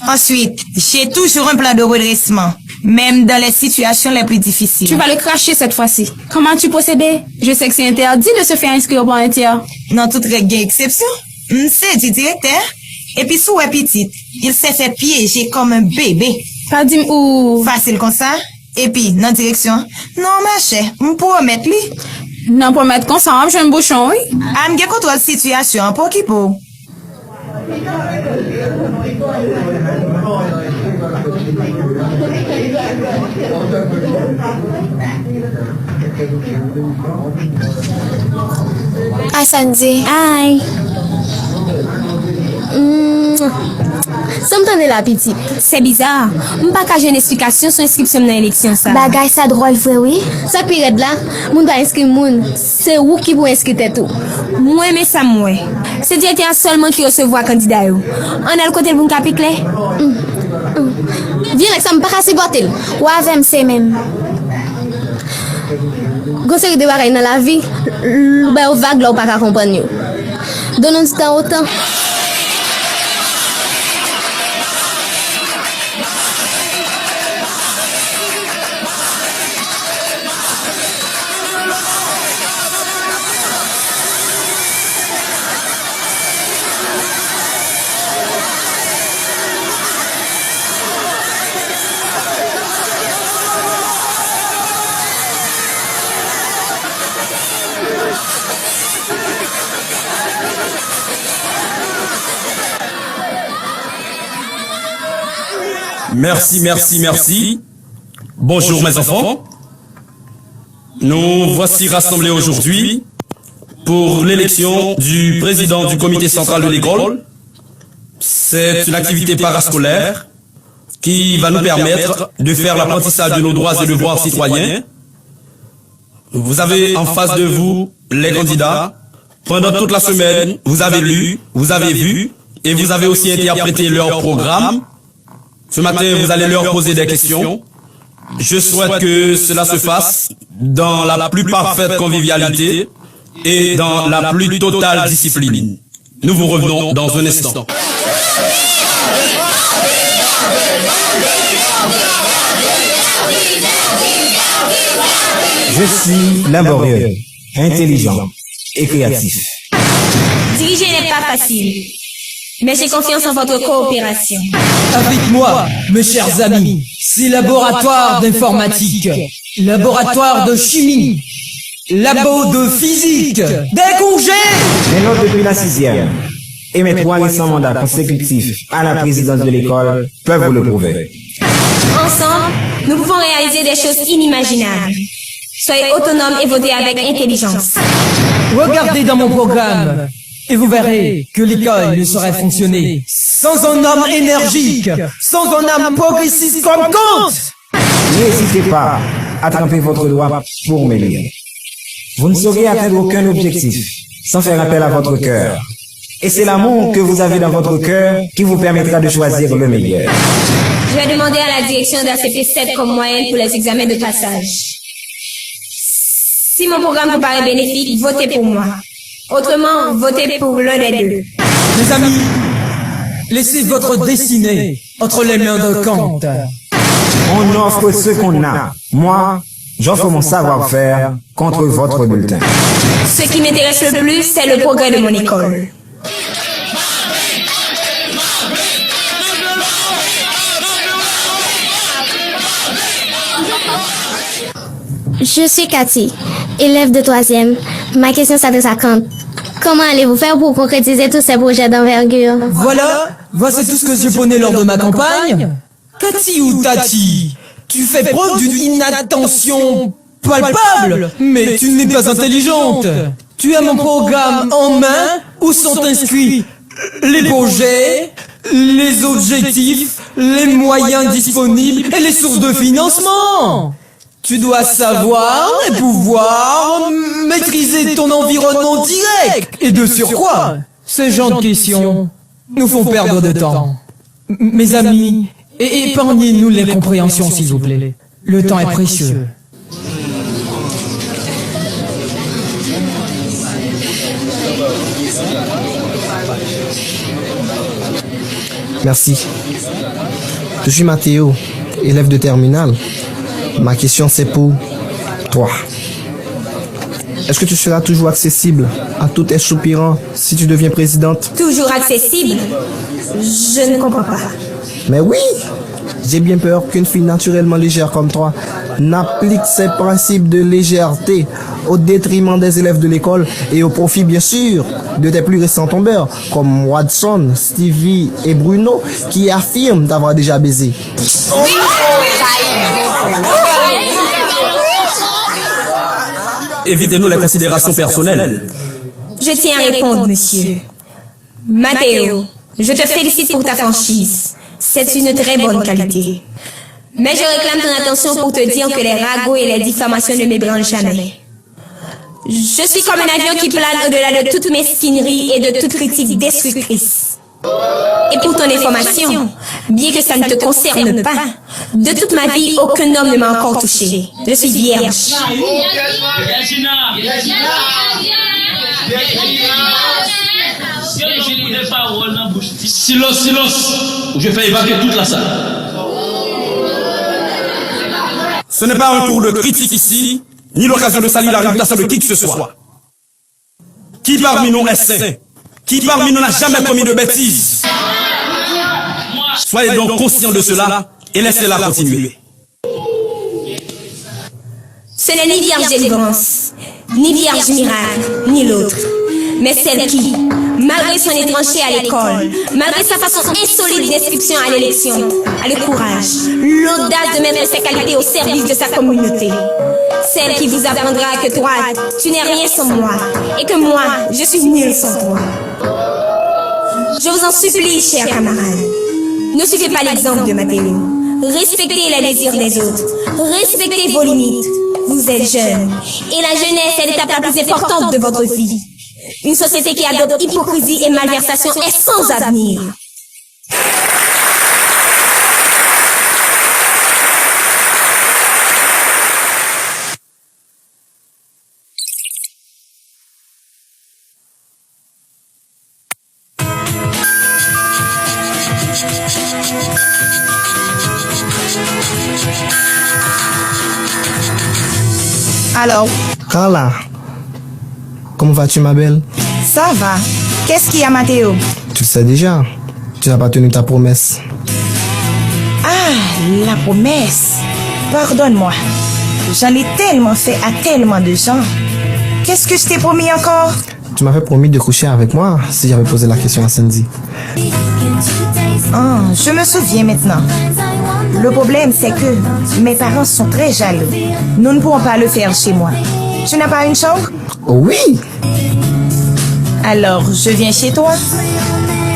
Ensuite, j'ai toujours un plan de redressement, même dans les situations les plus difficiles. Tu vas le cracher cette fois-ci. Comment tu procédais? Je sais que c'est interdit de se faire inscrire pour un tiers. Dans toute règle exception, c'est du directeur. Et puis sous petite, il s'est fait piéger comme un bébé. Pas dit où? Facile comme ça. Et puis, dans direction, non, ma chère, on peut mettre lui. Non, pour mettre comme ça, j'ai un bouchon, oui. Am gen contrôle situation, pour qui pour? Hi, Sandy. Hi. Ça me tendait la petite. C'est bizarre. M'pas qu'à j'ai une explication sur l'inscription dans l'élection ça. Bagay ça drôle vrai oui. Ça période là, moun va inscrire moun. C'est où qui vous inscrire tout. Moi mais ça moi. C'est directeur seulement qui recevoir candidat yo. On a le côté le bon capiclé. Viens là ça me pas casser botel. Ou avec c'est même. Conseil de bagay dans la vie, ben au vague là ou pas qu'à comprendre yo. Donnons du temps au temps. Merci. Bonjour mes enfants. Nous voici rassemblés aujourd'hui pour l'élection du président du comité central de l'école. C'est une activité parascolaire qui va nous permettre de faire l'apprentissage de nos droits et devoirs citoyens. Vous avez en face de vous les candidats. Pendant toute la semaine, vous avez lu, vous avez vu, et vous avez aussi interprété leur programme. Ce matin, vous allez leur poser des questions. Je souhaite que cela se fasse dans la plus parfaite convivialité et dans la plus totale discipline. Nous vous revenons dans un instant. Je suis laborieux, intelligent et créatif. Diriger n'est pas facile, mais j'ai confiance en votre coopération. Avec moi, mes chers amis, c'est laboratoire d'informatique, laboratoire de chimie, labo de physique, des congés. Mes notes depuis la 6e et mes 3 récents mandats consécutifs à la présidence de l'école peuvent vous le prouver. Ensemble, nous pouvons réaliser des choses inimaginables. Soyez autonomes et votez avec intelligence. Regardez dans mon programme et vous verrez que l'école ne saurait fonctionner sans un homme énergique, sans un homme progressiste comme Kant. N'hésitez pas à tremper votre doigt pour m'élire. Vous ne saurez atteindre aucun objectif sans faire appel à votre cœur. Et c'est l'amour que vous avez dans votre cœur qui vous permettra de choisir le meilleur. Je vais demander à la direction d'accepter 7 comme moyenne pour les examens de passage. Si mon programme vous paraît bénéfique, votez pour moi. Autrement, votez pour l'un des deux. Mes amis, laissez votre destinée entre les mains de Kant. On offre ce qu'on a. Moi, j'offre mon savoir-faire contre votre bulletin. Ce qui m'intéresse le plus, c'est le progrès de mon école. Je suis Cathy, élève de 3e. Ma question s'adresse à Kant. Comment allez-vous faire pour concrétiser tous ces projets d'envergure? Voici tout ce que je prenais lors de ma campagne. Cathy ou Tati, tu fais preuve d'une inattention palpable, mais tu n'es pas intelligente. Tu as mon programme en main où sont inscrits les projets, les objectifs, les moyens disponibles et les sources de financement. Tu dois savoir et pouvoir maîtriser ton environnement direct. Et de surcroît, ces genres de questions nous font perdre de temps. Mes amis, épargnez-nous les compréhensions, s'il vous plaît. Le temps est précieux. Merci. Je suis Mathéo, élève de terminale. Ma question c'est pour toi. Est-ce que tu seras toujours accessible à tous tes soupirants si tu deviens présidente? Toujours accessible? Je ne comprends pas. Mais oui! J'ai bien peur qu'une fille naturellement légère comme toi n'applique ses principes de légèreté au détriment des élèves de l'école et au profit bien sûr de tes plus récents tombeurs comme Watson, Stevie et Bruno qui affirment d'avoir déjà baisé. Évitez-nous les considérations personnelles. Je tiens à répondre, monsieur. Mathéo, je te félicite pour ta franchise. C'est une très bonne qualité. Mais je réclame ton attention pour te dire que les ragots et les diffamations ne m'ébranlent jamais. Je suis comme un avion qui plane au-delà de toute mesquinerie et de toute critique destructrice. Et pour ton information, bien que ça ne te concerne pas, de toute ma vie, aucun homme ne m'a encore touché. Je suis vierge. Silence, silence, ou je fais évacuer toute la salle. Ce n'est pas un tour de critique ici, ni l'occasion de salir la réputation de qui que ce soit. Qui parmi nous est saint? Qui parmi nous n'a jamais commis de bêtises? Soyez donc conscients de cela et laissez-la continuer. Ce n'est ni vierge délivrance, ni vierge miracle, ni l'autre, mais celle qui, malgré son étrangeté à l'école, malgré sa façon insolite d'inscription à l'élection, a le courage, l'audace de mettre ses qualités au service de sa communauté. Celle qui vous apprendra que toi, tu n'es rien sans moi, et que moi, je suis nul sans toi. Je vous en supplie, chers camarades, ne suivez pas l'exemple de Mathéo. Respectez les désirs des autres. Respectez vos limites. Vous êtes jeunes. Et la jeunesse est l'étape la plus importante de votre vie. Une société qui adopte hypocrisie et malversation est sans avenir. Alors, Carla, comment vas-tu, ma belle? ça va. Qu'est-ce qu'il y a, Mathéo? Tu le sais déjà, tu n'as pas tenu ta promesse. Ah, la promesse. Pardonne-moi. J'en ai tellement fait à tellement de gens. Qu'est-ce que je t'ai promis encore? Tu m'avais promis de coucher avec moi si j'avais posé la question à Sandy. Ah, je me souviens maintenant. Le problème, c'est que mes parents sont très jaloux. Nous ne pourrons pas le faire chez moi. Tu n'as pas une chambre? Oui! Alors, je viens chez toi?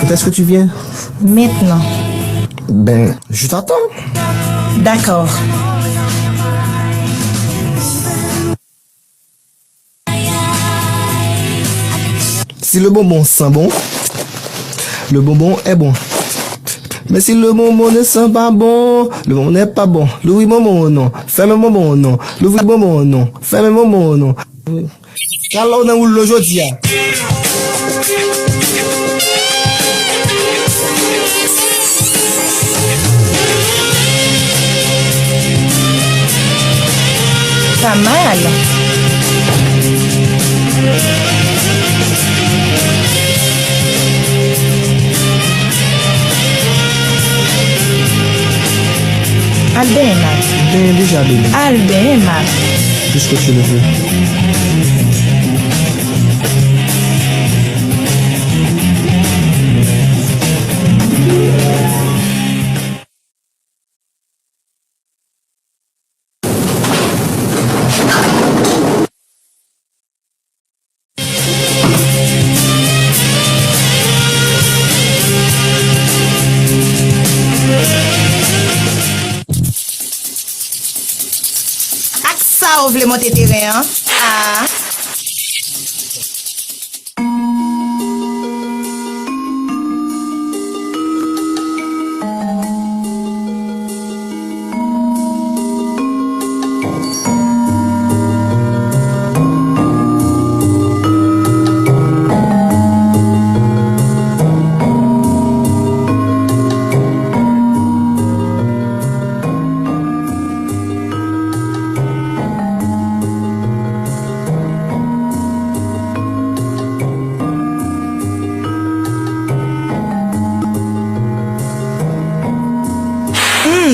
Quand est-ce que tu viens? Maintenant. Ben, je t'attends. D'accord. Si le bonbon sent bon, le bonbon est bon. Mais si le bonbon ne sent pas bon, le bonbon n'est pas bon. Louis bonbon non, ferme bonbon non. Louis bonbon non, ferme bonbon non. Alors on a où l'aujourd'hui? Pas mal. Albin est mal. Ben déjà bébé. Albin est mal. Puisque tu le veux. Ça ouvre le monter terrain. Ah.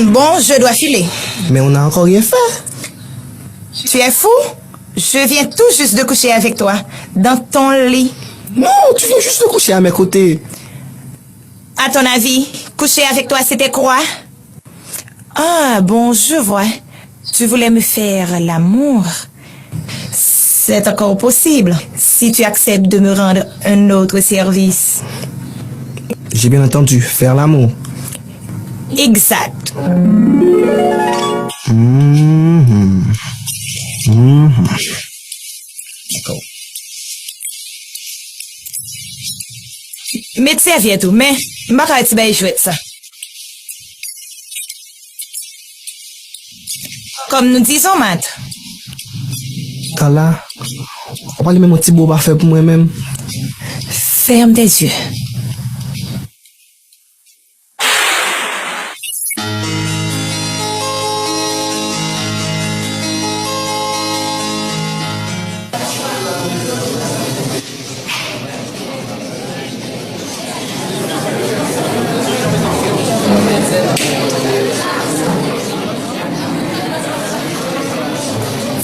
Bon, je dois filer. Mais on n'a encore rien fait. Tu es fou? Je viens tout juste de coucher avec toi, dans ton lit. Non, tu viens juste de coucher à mes côtés. À ton avis, coucher avec toi, c'était quoi? Ah, bon, je vois. Tu voulais me faire l'amour. C'est encore possible, si tu acceptes de me rendre un autre service. J'ai bien entendu, faire l'amour. Exact. D'accord. Mais tu sais, tout, mais je ne vais pas jouer de ça. Comme nous disons, Matt. Carla, on va aller mettre mon petit boba fait pour moi-même. Ferme tes yeux.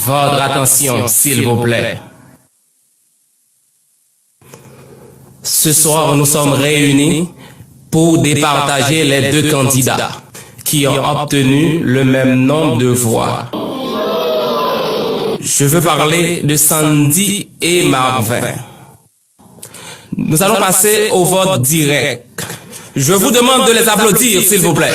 Votre attention, s'il vous plaît. Ce soir, nous sommes réunis pour départager les deux candidats qui ont obtenu le même nombre de voix. Je veux parler de Sandy et Marvin. Nous allons passer au vote direct. Je vous demande de les applaudir, s'il vous plaît.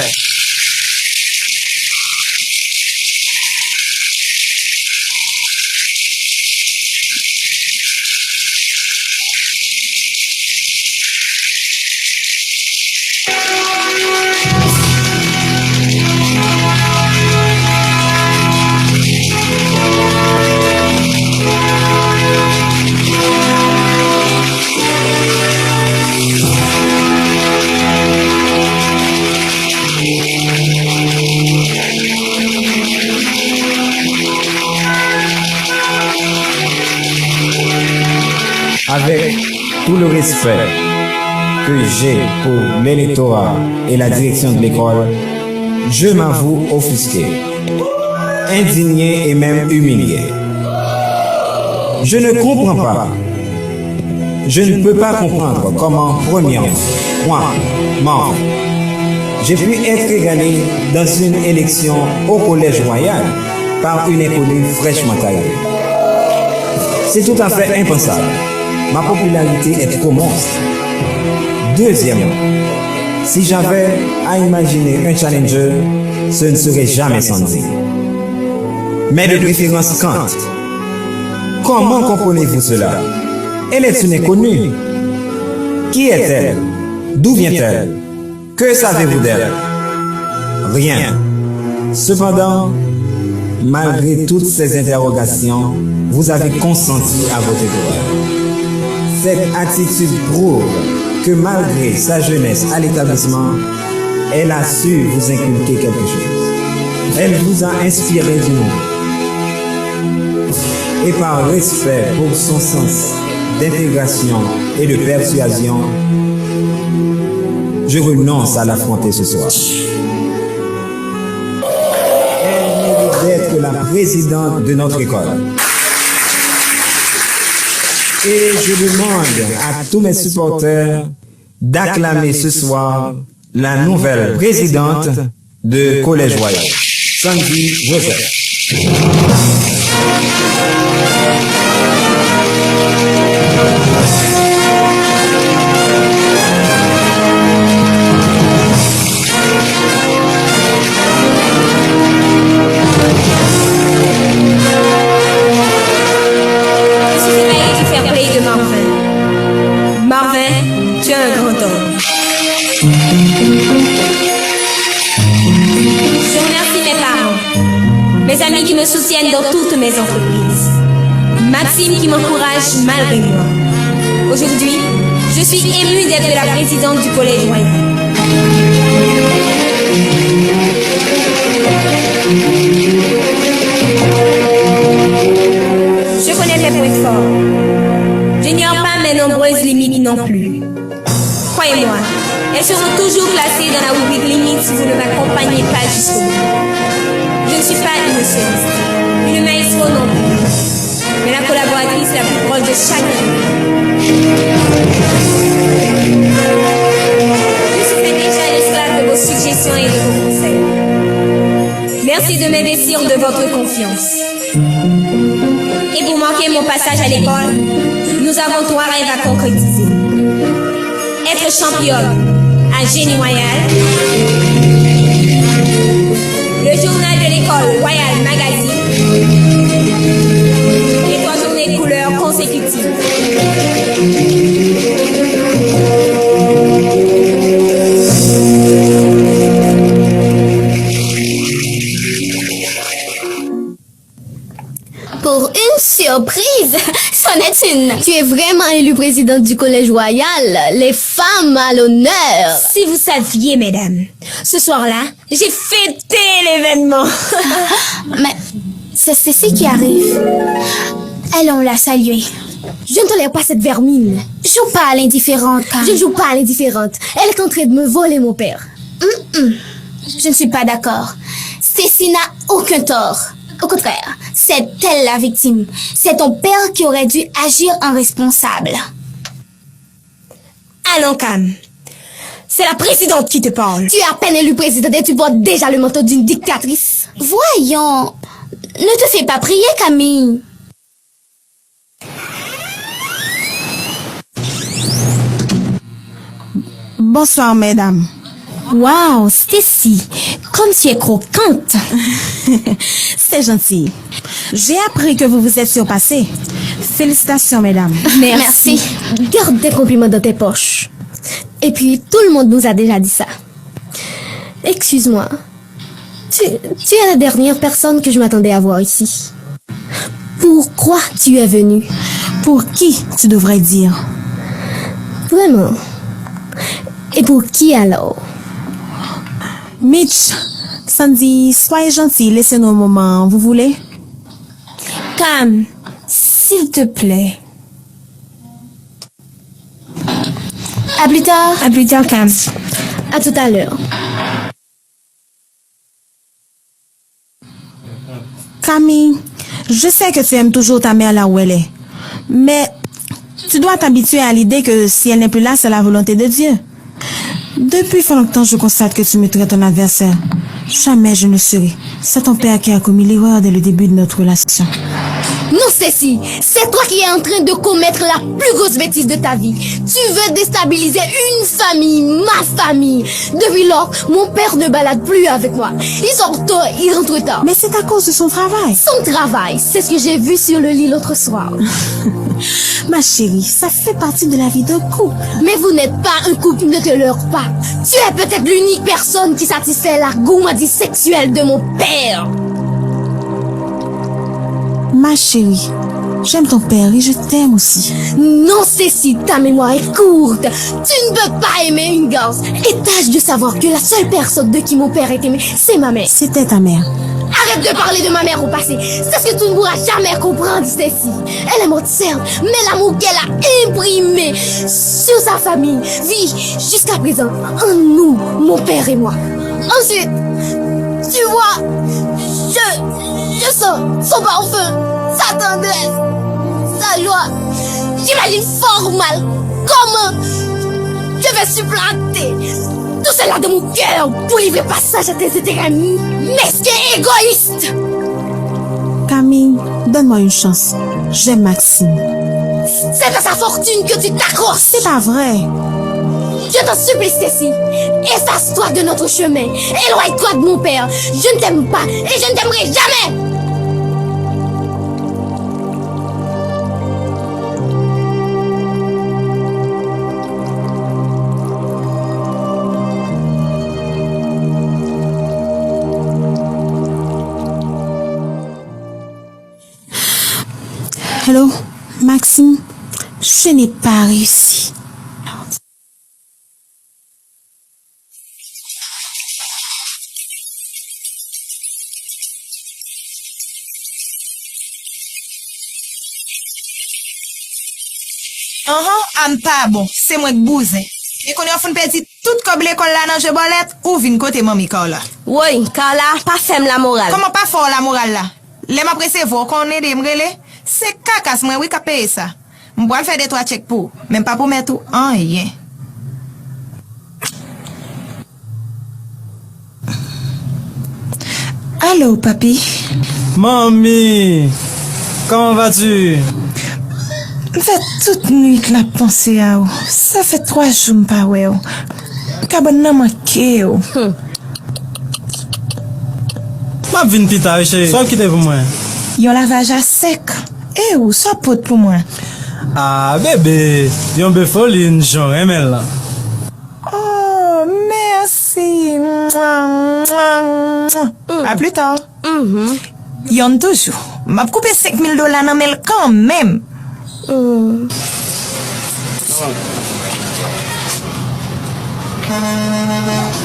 respect que j'ai pour l'électorat et la direction de l'école, je m'avoue offusqué, indigné et même humilié. Je ne comprends pas. Je ne peux pas comprendre comment, premièrement, moi, j'ai pu être égalé dans une élection au Collège Royal par une inconnue fraîchement taillée. C'est tout à fait impensable. Ma popularité est trop monstre. Deuxièmement, si j'avais à imaginer un challenger, ce ne serait jamais Sandy, mais de préférence Kant. Comment comprenez-vous cela? Elle est une inconnue. Qui est-elle? D'où vient-elle? Que savez-vous d'elle? Rien. Cependant, malgré toutes ces interrogations, vous avez consenti à votre droit. Cette attitude prouve que malgré sa jeunesse à l'établissement, elle a su vous inculquer quelque chose. Elle vous a inspiré du monde. Et par respect pour son sens d'intégration et de persuasion, je renonce à l'affronter ce soir. Elle mérite d'être la présidente de notre école. Et je demande à tous mes supporters d'acclamer ce soir la nouvelle présidente de Collège Royal, Sandy Joseph. Marvin, tu es un grand homme. Je remercie mes parents, mes amis qui me soutiennent dans toutes mes entreprises, Maxime qui m'encourage malgré moi. Aujourd'hui, je suis émue d'être la présidente du Collège Royal. Je connais mes points forts. J'ignore pas mes nombreuses limites non plus. Croyez-moi, elles seront toujours classées dans la rubrique limite si vous ne m'accompagnez pas jusqu'au bout. Je ne suis pas une socialiste, une maestro non plus, mais la collaboratrice la plus proche de chacun. Je suis déjà l'esclave de vos suggestions et de vos conseils. Merci de m'investir de votre confiance. Et pour manquer mon passage à l'école, nous avons 3 rêves à concrétiser. Être championne à Génie Royal, le journal de l'école Royal Magazine et 3 journées de couleurs consécutives. Pour une surprise, c'en est une. Tu es vraiment élue présidente du Collège Royal. Les femmes à l'honneur. Si vous saviez, mesdames, ce soir-là, j'ai fêté l'événement. Mais c'est Cécile qui arrive. Allons la saluer. Je ne tolère pas cette vermine. Joue pas à l'indifférente, Cam. Je joue pas à l'indifférente. Elle est en train de me voler mon père. Je ne suis pas d'accord. Cécile n'a aucun tort. Au contraire, c'est elle la victime. C'est ton père qui aurait dû agir en responsable. Allons, Cam. C'est la présidente qui te parle. Tu es à peine élue présidente et tu portes déjà le manteau d'une dictatrice. Voyons. Ne te fais pas prier, Camille. Bonsoir, mesdames. Wow, Stacy, comme tu es croquante. C'est gentil. J'ai appris que vous vous êtes surpassée. Félicitations, mesdames. Merci. Garde tes compliments dans tes poches. Et puis, tout le monde nous a déjà dit ça. Excuse-moi. Tu es la dernière personne que je m'attendais à voir ici. Pourquoi tu es venue? Pour qui, tu devrais dire? Vraiment? Et pour qui alors? Mitch, Sandy, soyez gentil, laissez-nous un moment, vous voulez? Cam, s'il te plaît. À plus tard. À plus tard, Cam. À tout à l'heure. Camille, je sais que tu aimes toujours ta mère là où elle est. Mais tu dois t'habituer à l'idée que si elle n'est plus là, c'est la volonté de Dieu. Depuis fort longtemps, je constate que tu me traites ton adversaire. Jamais je ne serai. C'est ton père qui a commis l'erreur dès le début de notre relation. Non, Cécile, c'est toi qui es en train de commettre la plus grosse bêtise de ta vie. Tu veux déstabiliser une famille, ma famille. Depuis lors, mon père ne balade plus avec moi. Il sort tôt, il rentre tard. Mais c'est à cause de son travail. Son travail, c'est ce que j'ai vu sur le lit l'autre soir. Ma chérie, ça fait partie de la vie d'un couple. Mais vous n'êtes pas un couple, ne te leurre pas. Tu es peut-être l'unique personne qui satisfait la gourmandise sexuelle de mon père. Ma chérie, j'aime ton père et je t'aime aussi. Non, Cécile, ta mémoire est courte. Tu ne peux pas aimer une gosse. Et tâche de savoir que la seule personne de qui mon père est aimé, c'est ma mère. C'était ta mère. Arrête de parler de ma mère au passé. C'est ce que tu ne pourras jamais comprendre, Cécile. Elle est morte, certes, mais l'amour qu'elle a imprimé sur sa famille vit jusqu'à présent en nous, mon père et moi. Ensuite, tu vois, je sens son parfum, sa tendresse, sa joie. J'imagine fort mal comment je vais supplanter tout cela de mon cœur pour livrer passage à tes intérêts mesquins et égoïstes. Camille, donne-moi une chance. J'aime Maxime. C'est à sa fortune que tu t'accroches. C'est pas vrai. Je t'en supplie, Cécile. Efface-toi de notre chemin. Éloigne-toi de mon père. Je ne t'aime pas et je ne t'aimerai jamais. Hello, Maxime, je n'ai pas réussi. Am pas bon, c'est moi qui bouse. Et qu'on a fait petit toute comme l'école là dans Jebolette ou vin côté mamie Carla. Oui, Carla, pas femme la morale. Comment pas fort la morale là? Les m'a pressé voir qu'on aide m'rele. C'est cacasse moi oui qu'a payer ça. M'bois faire des trois chèques pour, même pas pour mettre tout en rien. Allô papi. Mamie, comment vas-tu? Fait toute nuit la pensée à vous. Ça fait 3 jours pas ouais. Cabane n'a manqué. Ma vin pita chérie. Soit quitter pour moi. Yon lavage à sec. Eh ou ça pote pour moi. Ah bébé, yon be foline Jean Emel là. Oh, merci. À plus tard. Yon toujours. M'a coupé $5,000 dans mel quand même.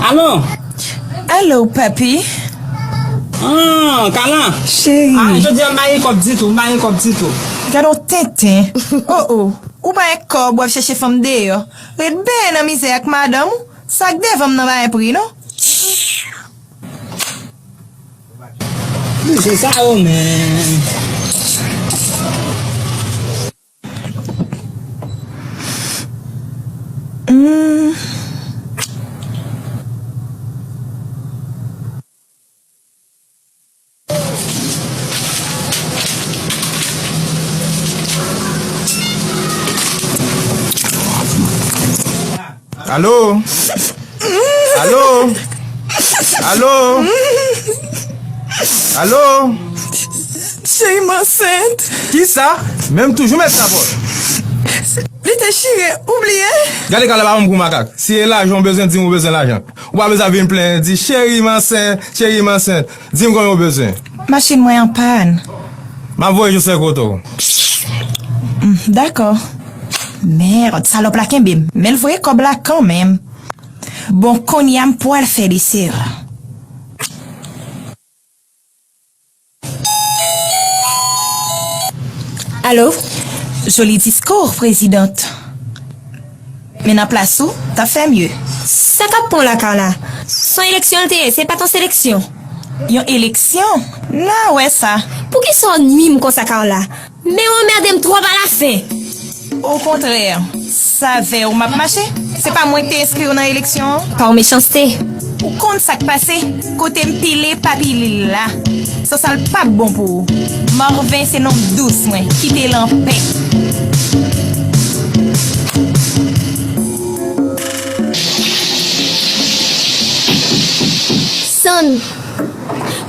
Allô? Allô, papi? Ah, Kala. Chérie. Ah, je dis maï comme dit tout. Gado Tintin. Oh. Ou ba ek ko boiv chercher femme de yo. Red ben nan misère avec madame. Ça que femme nan va prix, non? C'est ça, oh, man. Allô? Allô? Allô? Allô? Chérie m'enceinte. Qui ça? Même toujours mettre sa voix. L'été chiré, oublié. Regardez quand la pour macaque. Si l'argent besoin, dis-moi besoin d'argent. Ou pas besoin de plein, dis chérie m'enceinte. Dis-moi combien besoin. Machine moi en panne. Ma voix je sais quoi. D'accord. Merde, salope la kembim. Mais le voyez comme là quand même. Bon, qu'on y a un poil fait ici. Allô? Joli discours, présidente. Mais dans place où, t'as fait mieux. Ça capon la Carla. Son élection, c'est pas ton sélection. Yon élection? Là, ouais, ça. Pour qui s'ennuie comme ça, Carla? Mais on merde trop à la fin. Au contraire, ça fait ou m'a marché. C'est pas moi qui t'ai inscrit dans l'élection. Par méchanceté. Ou compte ça qui passé, côté m'pile, pas pile là. Ça sale pas bon pour vous. Marvin, c'est nom douce, moi. Quittez l'en paix. Son,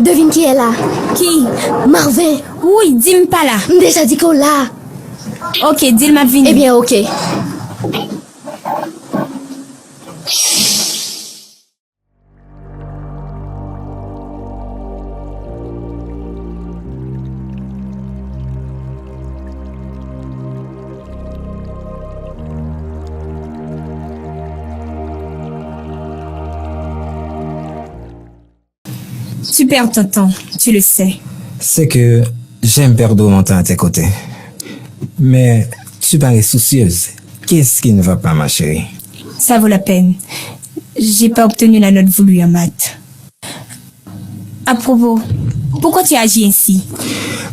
devine qui est là? Qui? Marvin. Oui, dis-moi pas là. Déjà dit qu'on là. Ok, dis-le vini. Eh bien, ok. Tu perds ton temps, tu le sais. C'est que j'aime perdre mon temps à tes côtés. Mais tu parais soucieuse. Qu'est-ce qui ne va pas, ma chérie? Ça vaut la peine. J'ai pas obtenu la note voulue en maths. À propos, pourquoi tu agis ainsi?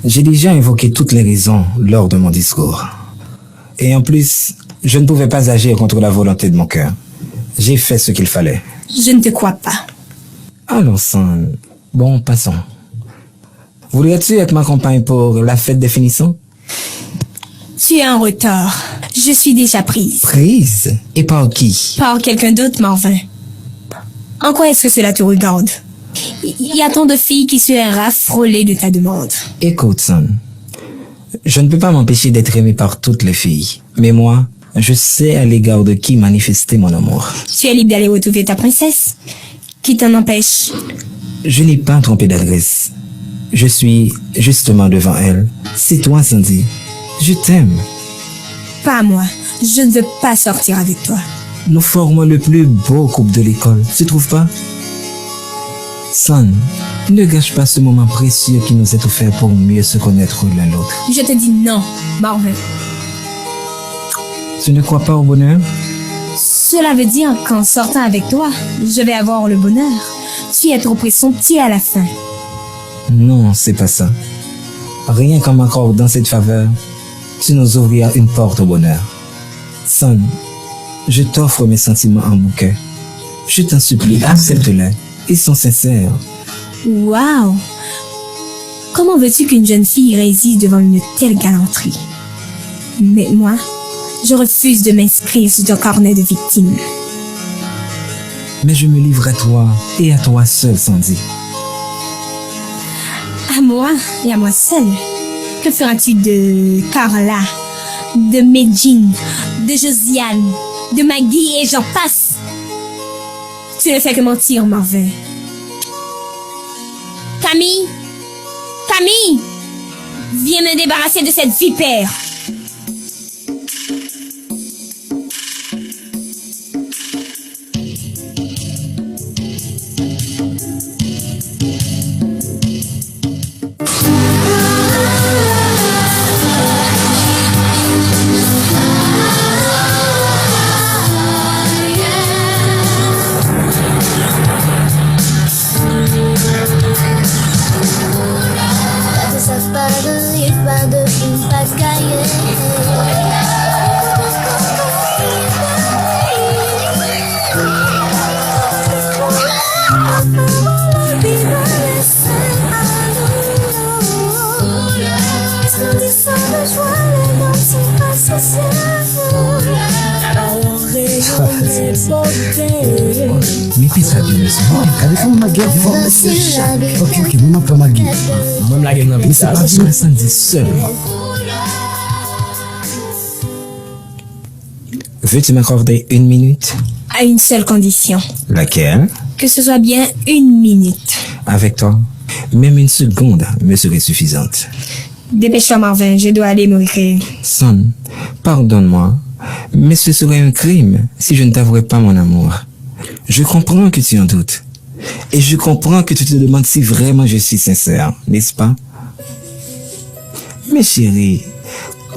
J'ai déjà évoqué toutes les raisons lors de mon discours. Et en plus, je ne pouvais pas agir contre la volonté de mon cœur. J'ai fait ce qu'il fallait. Je ne te crois pas. Allons, San. Bon, passons. Voudrais-tu être ma compagne pour la fête des finissants? Tu es en retard. Je suis déjà prise. Prise? Et par qui? Par quelqu'un d'autre, Marvin. En quoi est-ce que cela te regarde? Il y a tant de filles qui seraient raffolées de ta demande. Écoute, San. Je ne peux pas m'empêcher d'être aimé par toutes les filles. Mais moi, je sais à l'égard de qui manifester mon amour. Tu es libre d'aller retrouver ta princesse. Qui t'en empêche? Je n'ai pas trompé d'adresse. Je suis justement devant elle. C'est toi, Sandy. Je t'aime. Pas moi. Je ne veux pas sortir avec toi. Nous formons le plus beau couple de l'école. Tu trouves pas? San, ne gâche pas ce moment précieux qui nous est offert pour mieux se connaître l'un l'autre. Je te dis non, Marvin. Tu ne crois pas au bonheur? Cela veut dire qu'en sortant avec toi, je vais avoir le bonheur. Tu es trop présomptueux à la fin. Non, c'est pas ça. Rien qu'en m'accordant cette faveur, tu nous ouvriras une porte au bonheur. San, je t'offre mes sentiments en bouquet. Je t'en supplie, accepte-les. Ils sont sincères. Waouh! Comment veux-tu qu'une jeune fille résiste devant une telle galanterie? Mais moi, je refuse de m'inscrire sur ton carnet de victimes. Mais je me livre à toi et à toi seul, Sandy. À moi et à moi seule. Que feras-tu de Carla, de Medjin, de Josiane, de Maggie et j'en passe? Tu ne fais que mentir, Marvin. Camille! Camille! Viens me débarrasser de cette vipère! Mais puis ça, tu me sens. Avec ma gueule, ok, moi, pas ma gueule. Même la gueule dans Mais c'est pas vrai, Sandy, seulement. Veux-tu m'accorder 1 minute? À une seule condition. Laquelle? Que ce soit bien 1 minute. Avec toi, même 1 seconde me serait suffisante. Dépêche-toi, Marvin, je dois aller me récréer. Son, pardonne-moi, mais ce serait un crime si je ne t'avouerais pas mon amour. Je comprends que tu en doutes. Et je comprends que tu te demandes si vraiment je suis sincère, n'est-ce pas? Mais chérie,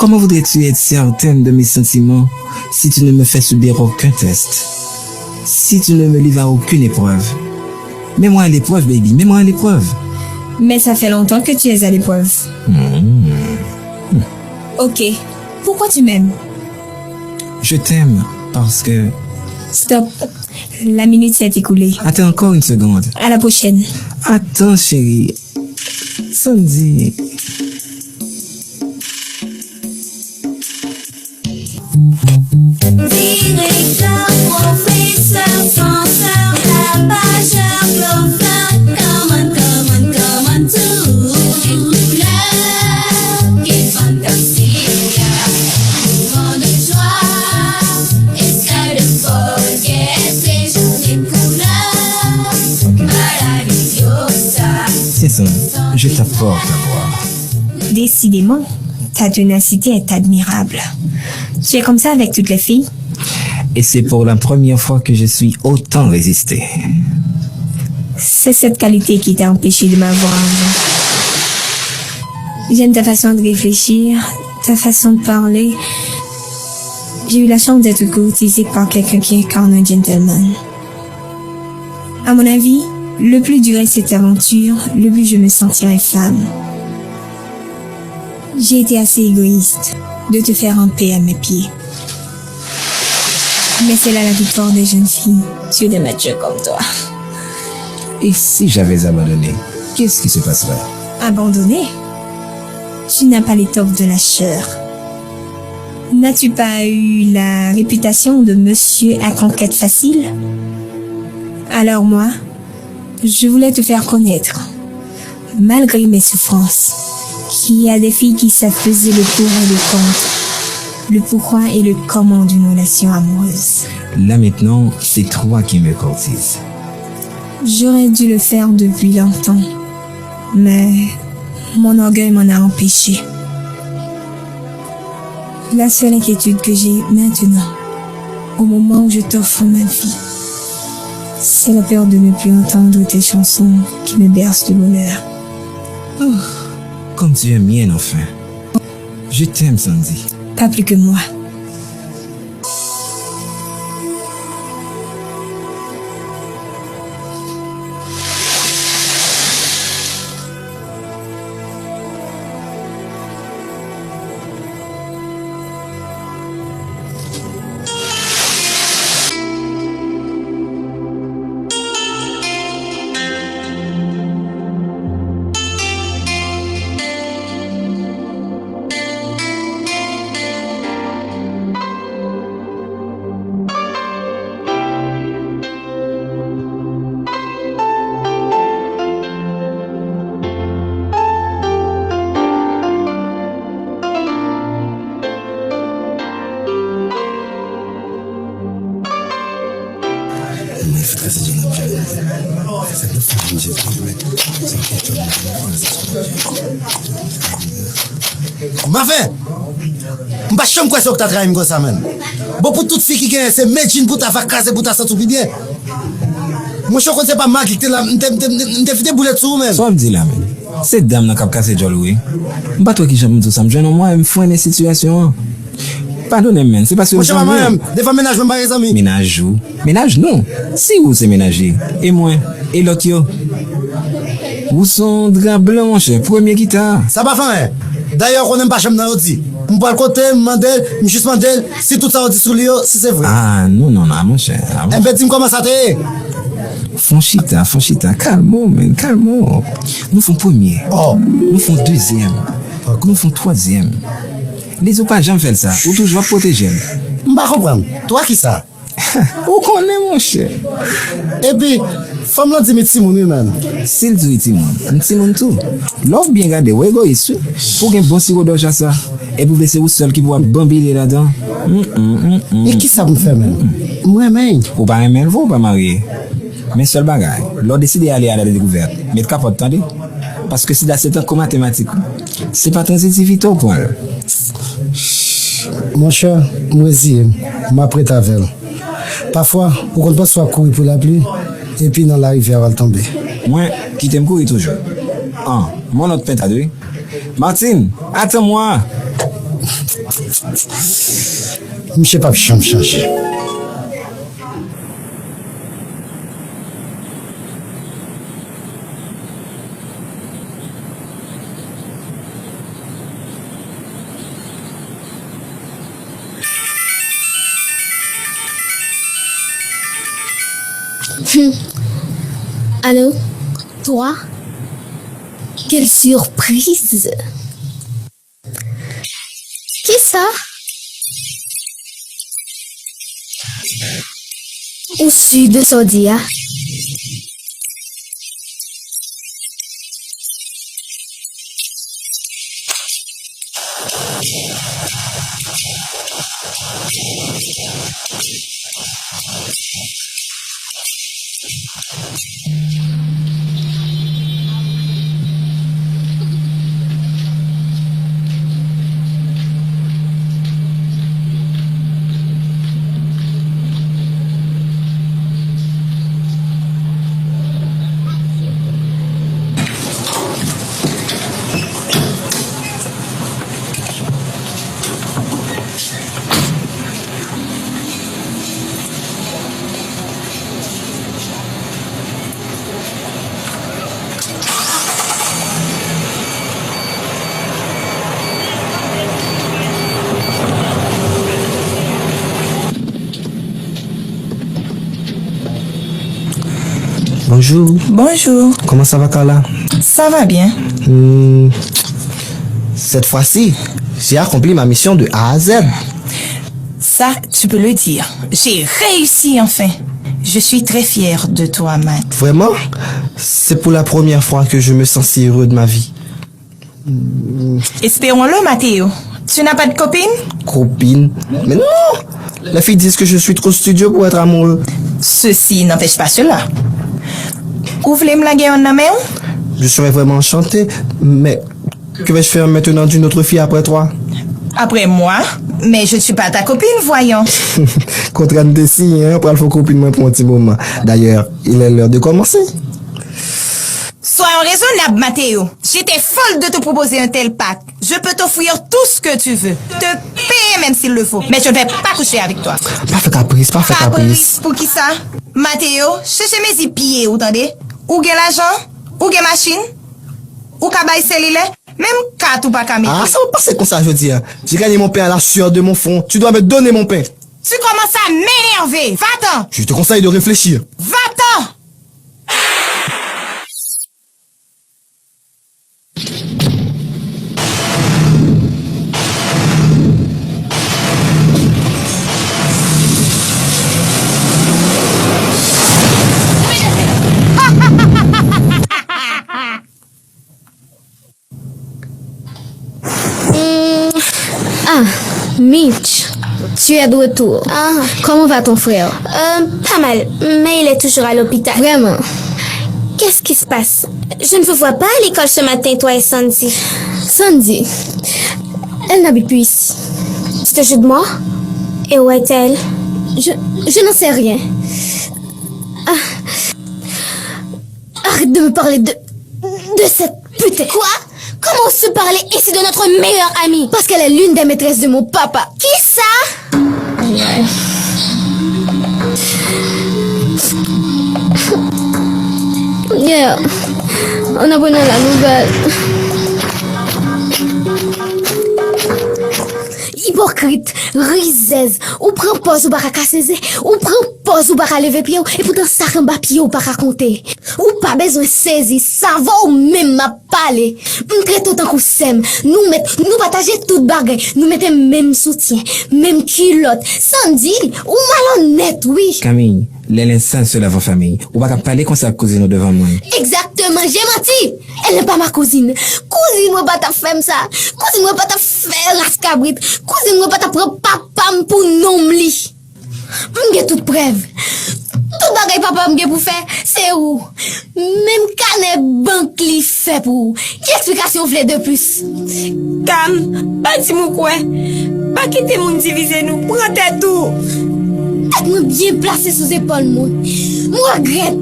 Comment voudrais-tu être certaine de mes sentiments si tu ne me fais subir aucun test? Si tu ne me livres à aucune épreuve? Mets-moi à l'épreuve, baby, mets-moi à l'épreuve. Mais ça fait longtemps que tu es à l'épreuve. Ok. Pourquoi tu m'aimes? Je t'aime parce que... Stop. La minute s'est écoulée. Attends encore une seconde. À la prochaine. Attends, chérie. Sandy. Directeur, professeur, censeur, tapageur, bluffeur, come on, tout. Couleur, et fantastique, mouvement de joie, escale de folie, ces journées couleurs, maladiosa. C'est ça, je t'apporte à boire. Décidément, ta ténacité est admirable. Tu es comme ça avec toutes les filles? Et c'est pour la première fois que je suis autant résisté. C'est cette qualité qui t'a empêché de m'avoir avant. J'aime ta façon de réfléchir, ta façon de parler. J'ai eu la chance d'être courtisée par quelqu'un qui incarne un gentleman. À mon avis, le plus durait cette aventure, le plus je me sentirais femme. J'ai été assez égoïste de te faire en paix à mes pieds. Mais c'est là la victoire des jeunes filles sur des matchs comme toi. Et si j'avais abandonné, qu'est-ce qui se passerait? Abandonné? Tu n'as pas l'étoffe de la chair. N'as-tu pas eu la réputation de monsieur à conquête facile? Alors moi, je voulais te faire connaître, malgré mes souffrances, qu'il y a des filles qui savent peser le pour et le contre, le pourquoi et le comment d'une relation amoureuse. Là maintenant, c'est toi qui me courtises. J'aurais dû le faire depuis longtemps, mais mon orgueil m'en a empêché. La seule inquiétude que j'ai maintenant, au moment où je t'offre ma vie, c'est la peur de ne plus entendre tes chansons qui me bercent de bonheur. Oh, comme tu es mienne enfin. Je t'aime, Sandy. Pas plus que moi. M'afin, m'pas chambre quoi ça que t'as travaillé comme ça même. Bon pour toute fille qui gagne c'est médecine pour ta faire casser pour ta santé bien. Moi je connais pas Marc qui était là, m'te fait des boulettes sur même. Ça me dit là même. Cette dame n'a qu'à casser Jol oui. M'pas toi qui j'aime tout ça, m'jeune moi me fouine les situations. Pardonnez-moi, c'est parce que moi je même des fois ménage même pas les amis. Ménage ou? Ménage non. Si vous c'est ménager. Et moi et l'autre yo. Où sont drap blanc mon cher, premier guitare. Ça va faire. D'ailleurs, on n'aime pas chambre dans l'autre. On parle côté, mandel, juste mandel, si tout ça on dit sur lui, si c'est vrai. Ah, non, mon cher. Un petit comment ça t'est? Fonchita, calme, man, calme. Nous font premier. Oh. Nous font deuxième. Nous font troisième. Les autres pas jamais fait ça. Ou toujours protéger. M'pas comprendre. Toi qui ça? Où connaît mon cher? Et puis, femme là dit Timon lui-même. S'il dit Timon tout. L'offre bien gardé, ouais égoïste. Pour qu'un bon sirop d'orge à ça. Et pour laisser vous seul qui pourra bambiner là-dedans. Et qui ça me fait même? Moi-même. Ou pas un même, vous pas marier. Mais seul bagaille. L'on décide d'aller à la découverte. Mais capote, attendez. Parce que si là c'est un comme mathématique. C'est pas transitif vite point. Mon cher, moi aussi, m'apprête à faire. Parfois, on ne peut pas courir pour la pluie, et puis dans la rivière, elle va tomber. Moi, qui t'aime courir toujours. Mon autre peintre à deux. Martine, attends-moi. Monsieur pas chambre changer. Allô? Toi? Quelle surprise! Qui ça? Au sud de Saudia. Bonjour. Bonjour. Comment ça va, Carla? Ça va bien. Cette fois-ci, j'ai accompli ma mission de A à Z. Ça, tu peux le dire. J'ai réussi enfin. Je suis très fière de toi, Matt. Vraiment? C'est pour la première fois que je me sens si heureux de ma vie. Espérons-le, Mathéo. Tu n'as pas de copine? Copine? Mais non! Les filles disent que je suis trop studieux pour être amoureux. Ceci n'empêche pas cela. Où voulez-me la guerre en main? Je serais vraiment enchanté, mais que vais-je faire maintenant d'une autre fille après toi? Après moi? Mais je ne suis pas ta copine, voyons. Contrainte de si, hein, pour le faire copine moi pour un petit moment. D'ailleurs, il est l'heure de commencer. Soyons raisonnables, Mathéo. J'étais folle de te proposer un tel pacte. Je peux t'offrir tout ce que tu veux. Te payer même s'il le faut. Mais je ne vais pas coucher avec toi. Pas fait caprice, pas fait caprice. Pour qui ça? Mathéo, cherchez mes pieds, vous entendez? Ou gen l'argent? Ou gen machine? Ou kabay cellulaire? Même carte ou pas kamé. Ah, ça va passer comme ça, je veux dire. J'ai gagné mon pain à la sueur de mon front. Tu dois me donner mon pain. Tu commences à m'énerver. Va-t'en. Je te conseille de réfléchir. Va-t'en. Ah, Mitch, tu es de retour. Comment va ton frère? Pas mal, mais il est toujours à l'hôpital. Vraiment? Qu'est-ce qui se passe? Je ne vous vois pas à l'école ce matin, toi et Sandy. Sandy, elle n'habite plus ici. Tu te joues de moi? Et où est-elle? Je n'en sais rien. Arrête de me parler de cette pute. Quoi? Comment se parler ainsi de notre meilleure amie? Parce qu'elle est l'une des maîtresses de mon papa. Qui ça? Yeah. On a bonne la nouvelle. Hypocrite, risez, ou prend pause ou pas casser, ou prend pause ou pas lever pied, et pourtant ça rend pied ou pas raconter. Ou pas besoin saisir, ça va ou même ma parler. On traite autant qu'on s'aime, nous partager toute bagarre, nous mettons même soutien, même culotte. Sandy, ou malhonnête, oui. Camille, les l'instant se lave en famille. Ou pas parler comme ça cousine devant moi. Exactement, j'ai menti. Elle n'est pas ma cousine. Cousine, moi pas ta femme ça. Cousine, moi pas ta faire rascabrit. Cousine, moi pas ta prendre papa pour nom li. M'gè toute preuve. Tout bagay papa m'gè pour faire, c'est où? Même canet banque li fait pour. Quelle explication vle de plus? Cam, pas di mou quoi. Pas quitter moun diviser nous. Prends tête tout. tête bien placée sous épaule moi. Moi regrette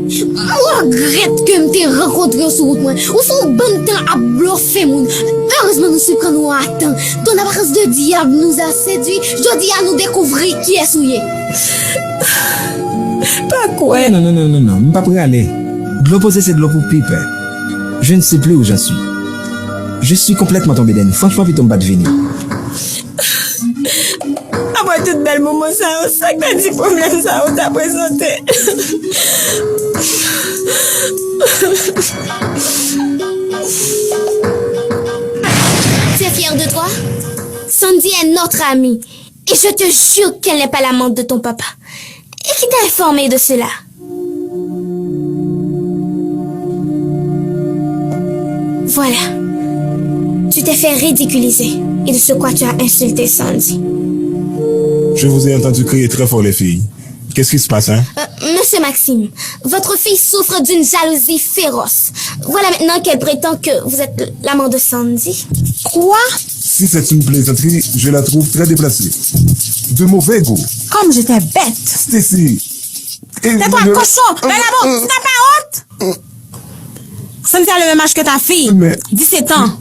que me t'ai rencontré sur route moi. Ou son bon temps à bluffer moun. Heureusement nous sommes quand nous attend. Ton apparence de diable nous a séduit. Je dis à nous découvrir qui est souillé. Pas quoi? Non, pas pour aller. De l'eau posée, c'est de l'eau pour piper. Je ne sais plus où j'en suis. Je suis complètement tombé d'en. Franchement, puis ton bas de venir. Après tout bel moment, ça que t'as dit problème, ça, on t'a présenté. Tu es fière de toi? Sandy est notre amie. Et je te jure qu'elle n'est pas l'amante de ton papa. Et qui t'a informé de cela? Voilà. Tu t'es fait ridiculiser. Et de ce quoi tu as insulté Sandy. Je vous ai entendu crier très fort, les filles. Qu'est-ce qui se passe, hein? Monsieur Maxime, votre fille souffre d'une jalousie féroce. Voilà maintenant qu'elle prétend que vous êtes l'amant de Sandy. Quoi? Si c'est une plaisanterie, je la trouve très déplacée. De mauvais goût. Comme j'étais bête. Stacy. Tais-toi, cochon! Mais là-bas, tu n'as pas honte? Sandy a le même âge que ta fille. Mais... 17 ans.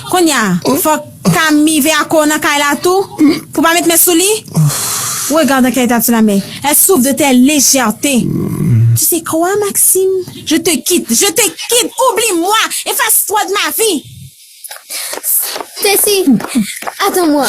Konya, faut Camille veille à quoi dans la tout pour pas mettre mes souliers. Regarde quelle état tu la mets. Elle souffre de telle légèreté. Tu sais quoi, Maxime? Je te quitte. Oublie-moi. Efface-toi de ma vie. Stacy, attends-moi.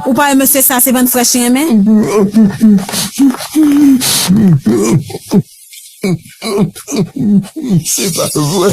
Ou pas monsieur ça, c'est bonne fraîche, mais? C'est pas vrai.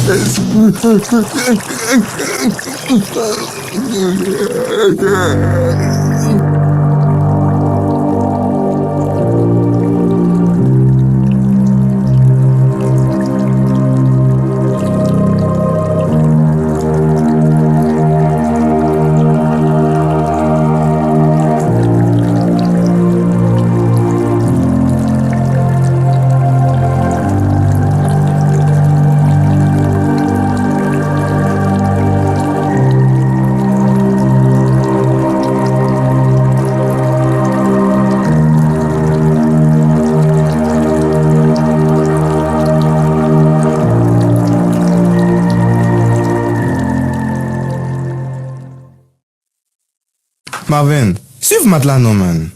Marvin, suive matelas non, man.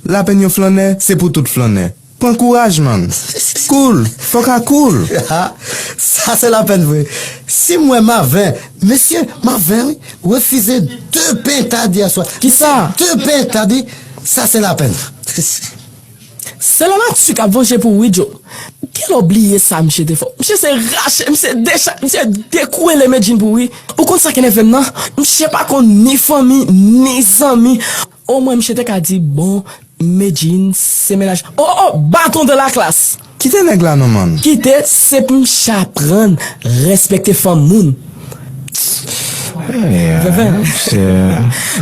La peine yon flâner, c'est pour tout flâner. Prends courage, man. Cool, faut qu'à cool. Ça, c'est la peine, oui. Si moi, Marvin, monsieur Marvin, refusez 2 pintades hier soir. Qui ça? 2 pintades, ça, c'est la peine. C'est la nature qui a vengé pour Widjo. Quel oublié ça, monsieur Defo. Monsieur c'est raché, monsieur déchat, monsieur découé les médecins pour lui. Ou comme ça qu'il est venu, monsieur pas qu'on ni famille, ni amis. Au moins, monsieur te a dit, bon, médecin, c'est ménage. Oh, bâton de la classe. Qui te nèg là, non, man? Qui te, c'est pour m'apprendre, respecter femme moun.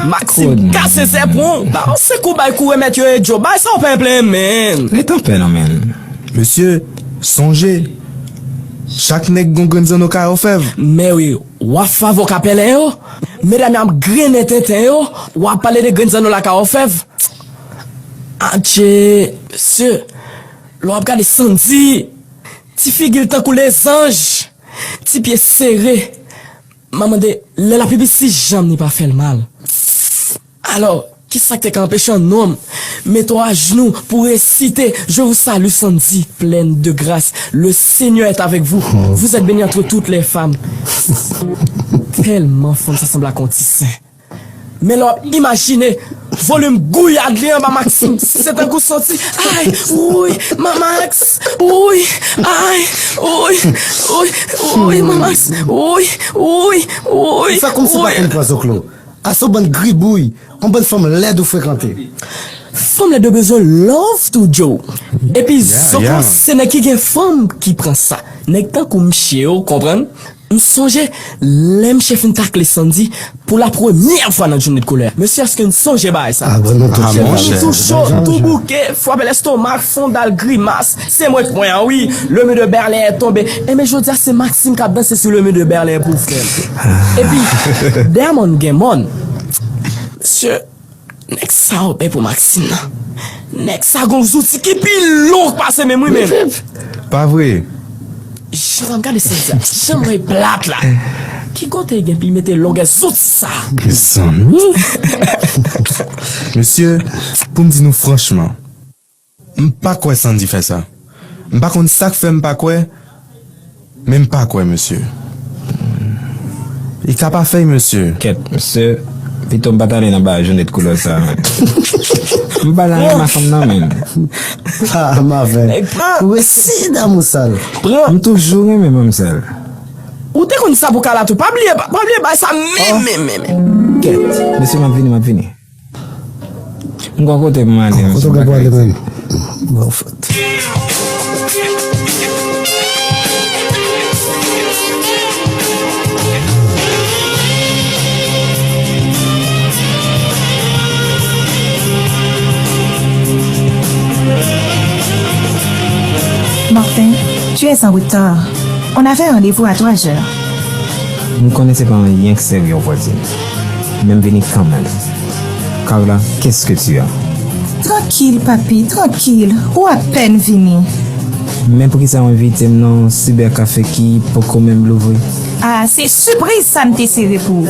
Maxime, casse ses points. C'est quoi, mettre yo et Joe, ça on peut plein, man. Les temps peine, man. Monsieur, songez. Chaque nèg gon grenzen au ka ofèv. Mais oui, wa favo kapele yo. Mesdames am grene tete yo, wa parler de grenzen la ka ofèv. Anche, monsieur, l'on regarde Sandy. Ti figure tant que les anges. Ti pied serré. Maman de, la pipi si jamais n'y pas fait le mal. Alors, qui ça que t'es empêché un homme? Mets-toi à genoux pour réciter. Je vous salue, Sandy, pleine de grâce. Le Seigneur est avec vous. Vous êtes bénie entre toutes les femmes. Tellement femme, ça semble à contisser. Mais là, imaginez, volume gouillade lien, ma Maxime. C'est un coup sorti. Aïe, oui, ma Max. Oui, aïe, oui, ma Max. Oui. Ça comme si pas un poisson clos. À ce bon gribouille, on bonne femme l'aide ou fréquenter. Femme l'aide de besoin love to Joe. Et puis, ce n'est qu'il y a femme qui prend ça. N'est pas comme chien, comprendre? songe, l'aime chef une tacle samedi pour la première fois dans la journée de colère. Monsieur, est-ce que songe pas ça? Ah, vraiment, mon cher. Tout chaud, tout bouquet, frappe l'estomac, fondal, grimace. C'est moi qui oui. Le mur de Berlin est tombé. Et mais je veux dire, c'est Maxime qui a dansé sur le mur de Berlin pour frère. Et puis, Dermon Gemon, monsieur, next ça, pour Maxime, next ça, gon zouti qui plus long que passer, mais moi-même. Pas vrai. Je vais regarder ça. J'aimerais plate là. Qui compte et puis mettez longue zouti ça. Monsieur, pour me dire nous franchement, m'pas quoi Sandy fait ça. M'pas contre ça que fait m'pas quoi. Même pas quoi, monsieur. Il qu'a pas fait, monsieur. Quête, monsieur. Vite on bataille dans bas, jeune de couleur ça. M'bala ma femme non même. Ah, ma veine. Oui, c'est dans mon salle. Prends. Toujours même mamselle. Ou t'es connu ça pour qu'à tout. Pas oublier ça même. Quête, monsieur m'a venu. M'gon côté pour m'aller. Côté pour aller même. Bon fait. Martin, tu es en retard. On avait rendez-vous à 3 heures. Vous ne connaissez pas rien que sérieux, voisine. Même venir quand même. Carla, qu'est-ce que tu as? Tranquille, papy, tranquille. Ou à peine venu. Même pour qui ça invite dans cybercafé qui pour quand même l'ouvrir. Ah, c'est surprise ça me t'est serré pour.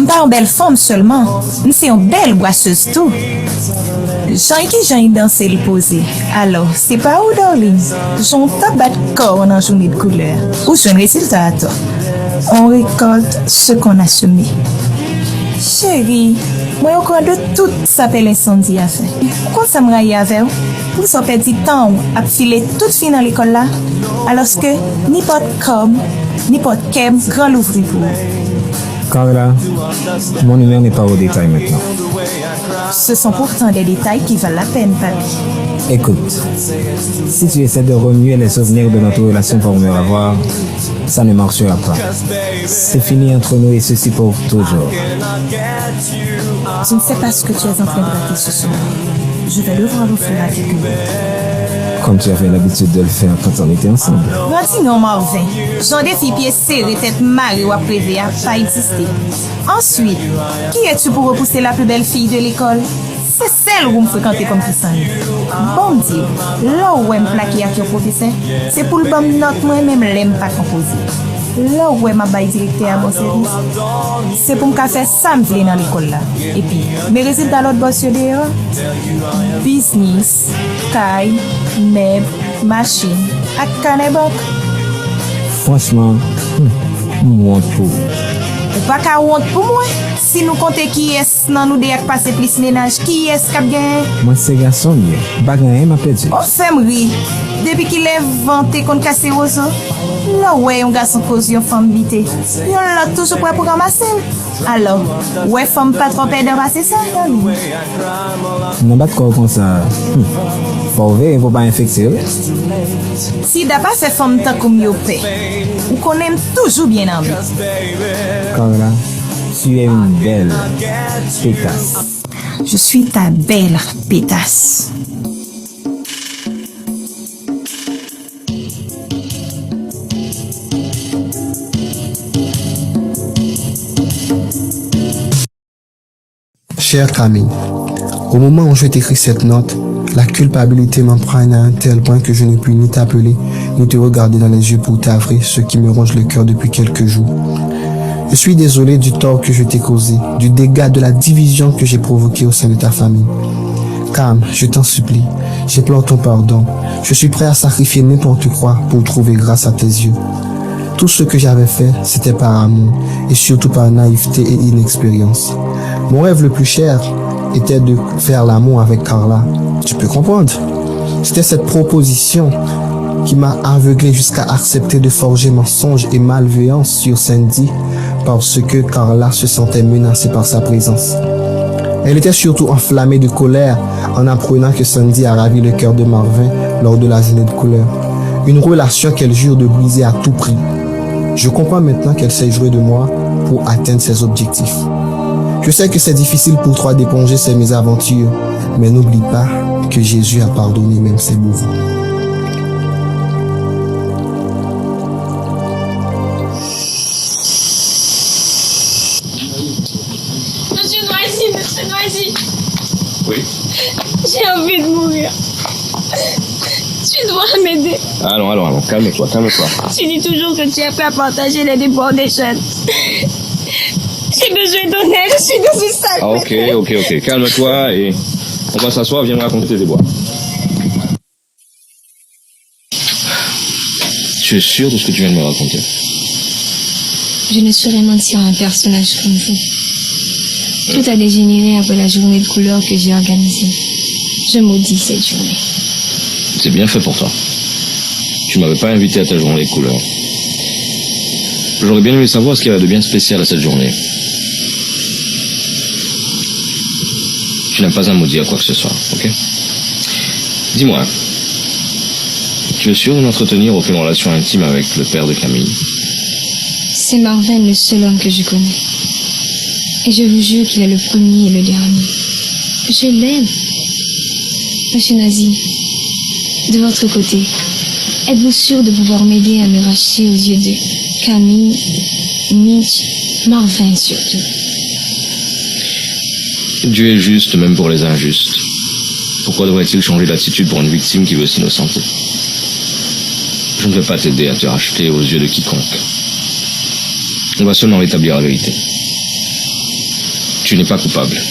Pas une belle femme seulement. C'est une belle boisseuse tout. Jean dansé le posé. Alors, c'est pas où darling. J'en tabac corps dans journée de couleur. Où son résultat à toi? On récolte ce qu'on a semé. Chérie, moi au cours de tout ça fait l'incendie à faire. Pourquoi ça me raille avec vous? Pour ça perdre du temps à filer toute fin dans l'école là. Alors que n'importe comme, n'importe quel grand l'ouvrir pour vous. Carla, mon humeur n'est pas au détail maintenant. Ce sont pourtant des détails qui valent la peine, papy. Écoute, si tu essaies de remuer les souvenirs de notre relation pour me revoir, ça ne marchera pas. C'est fini entre nous et ceci pour toujours. Je ne sais pas ce que tu es en train de rater ce soir. Je vais le voir au fur et à quelques minutes. Comme tu avais l'habitude de le faire quand on était ensemble. Vas-y non, Marvin. J'en défie pieds serrés, tête marée ou à préver à pas exister. Ensuite, qui es-tu pour repousser la plus belle fille de l'école? C'est celle où me fréquenter comme Christian. Bon Dieu, là où elle me plaqué avec le professeur, c'est pour le bon note moi-même l'aime pas composer. Là où elle m'a baillé directeur à mon service, c'est pour me faire ça me vle dans l'école là. Et puis, mes résultats l'autre boss sur dehors. Business, caille, meubles, machine, à canebok. Franchement, moi pour. Ou pas qu'à honte pour moi. Si nous comptons qui est dans nous déjà passer plus ménage, qui est qui a gagné? Moi c'est garçon mieux. Bagay m'a perdu. On fait rire. Depuis qu'il est vanté contre casser roseau. Là ouais, un garçon cause une femme bité. Il l'a toujours prêt pour ramasser. Alors, ouais, femme pas trop perdre de passer ça. Non pas quoi comme ça. Faut veiller pour pas infecter. Si d'abord fait femme tant comme yo paix. Ou qu'on aime toujours bien en vie. Carla, tu es une belle pétasse. Je suis ta belle pétasse. Chère Camille, au moment où je t'écris cette note, la culpabilité m'emprunte à un tel point que je ne puis ni t'appeler, ni te regarder dans les yeux pour t'avouer ce qui me ronge le cœur depuis quelques jours. Je suis désolé du tort que je t'ai causé, du dégât de la division que j'ai provoqué au sein de ta famille. Cam, je t'en supplie, j'implore ton pardon. Je suis prêt à sacrifier n'importe quoi pour trouver grâce à tes yeux. Tout ce que j'avais fait, c'était par amour et surtout par naïveté et inexpérience. Mon rêve le plus cher était de faire l'amour avec Carla. Tu peux comprendre? C'était cette proposition qui m'a aveuglé jusqu'à accepter de forger mensonges et malveillance sur Sandy parce que Carla se sentait menacée par sa présence. Elle était surtout enflammée de colère en apprenant que Sandy a ravi le cœur de Marvin lors de la journée de couleur. Une relation qu'elle jure de briser à tout prix. Je comprends maintenant qu'elle sait jouer de moi pour atteindre ses objectifs. Je sais que c'est difficile pour toi d'éponger ces mésaventures, mais n'oublie pas que Jésus a pardonné même ses bourreaux. Monsieur Noisy, Oui. j'ai envie de mourir. Tu dois m'aider. Allons, calme-toi. Tu dis toujours que tu es prêt à partager les déboires des jeunes. J'ai besoin d'en aide, je suis dans une salle. Ah, ok, calme-toi et on va s'asseoir, viens me raconter tes déboires. Tu es sûr de ce que tu viens de me raconter? Je ne saurais mentir à un personnage comme vous. Tout a dégénéré après la journée de couleur que j'ai organisée. Je maudis cette journée. C'est bien fait pour toi. Tu m'avais pas invité à ta journée de couleur. J'aurais bien aimé savoir ce qu'il y avait de bien spécial à cette journée. Tu n'as pas à me dire quoi que ce soit, ok? Dis-moi, tu es sûr de m'entretenir aucune relation intime avec le père de Camille? C'est Marvin, le seul homme que je connais. Et je vous jure qu'il est le premier et le dernier. Je l'aime. Monsieur Nazi, de votre côté, êtes-vous sûr de pouvoir m'aider à me racheter aux yeux de Camille, Mitch, Marvin surtout? Dieu est juste même pour les injustes. Pourquoi devrait-il changer d'attitude pour une victime qui veut s'innocenter? Je ne vais pas t'aider à te racheter aux yeux de quiconque. On va seulement rétablir la vérité. Tu n'es pas coupable.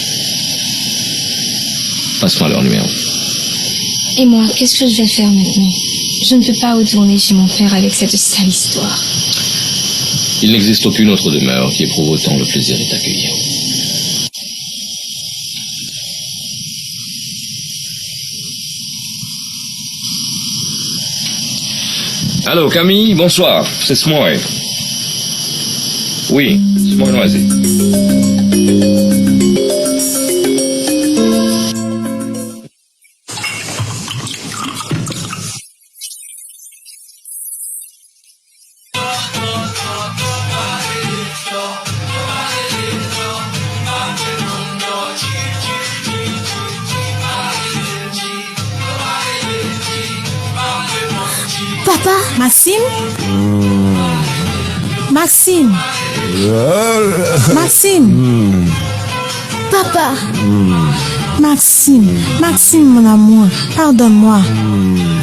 Passe-moi leur numéro. Et moi, qu'est-ce que je vais faire maintenant? Je ne peux pas retourner chez mon père avec cette sale histoire. Il n'existe aucune autre demeure qui éprouve autant le plaisir de t'accueillir. Allô, Camille, bonsoir. C'est Smoy. Oui, Smoy Noisy. Papa, Maxime? Maxime? Maxime? Papa? Maxime, mon amour, pardonne-moi.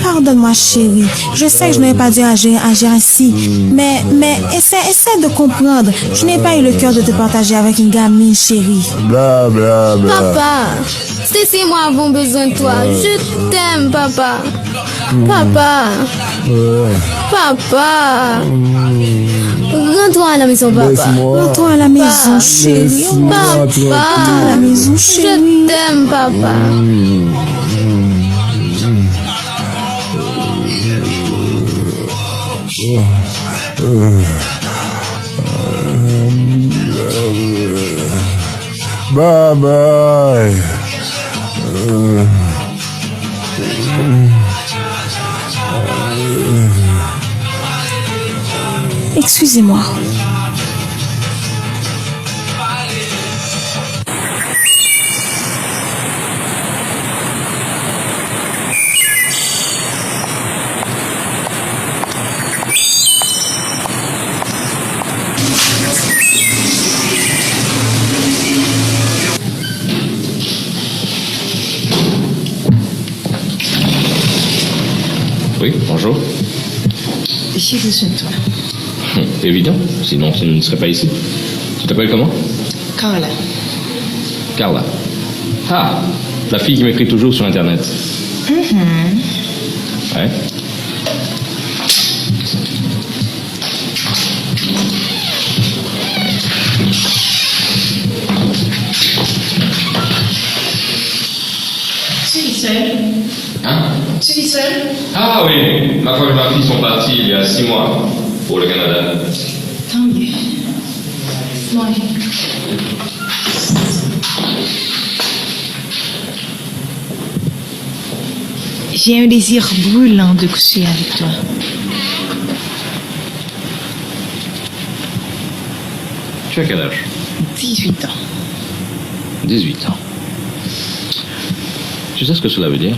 Pardonne-moi, chérie. Je sais que je n'avais pas dû agir ainsi, mais essaie de comprendre. Je n'ai pas eu le cœur de te partager avec une gamine, chérie. Papa, Stacy et moi avons besoin de toi. Je t'aime, papa. Papa. Papa. Rends-toi à la maison, papa. Rends-toi à la maison, chérie. Papa. À la maison, chérie. Je t'aime, papa. Bye bye. Excusez-moi. Oui, bonjour. J'ai besoin de toi. Évident, sinon tu ne serais pas ici. Tu t'appelles comment? Carla. Carla. Ah, la fille qui m'écrit toujours sur Internet. Ouais. Tu vis seul? Hein? Tu vis seul? Ah oui, ma femme et ma fille sont partis il y a 6 mois pour le Canada. Tant mieux. Moi. J'ai un désir brûlant de coucher avec toi. Tu as quel âge? 18 ans. 18 ans. Tu sais ce que cela veut dire?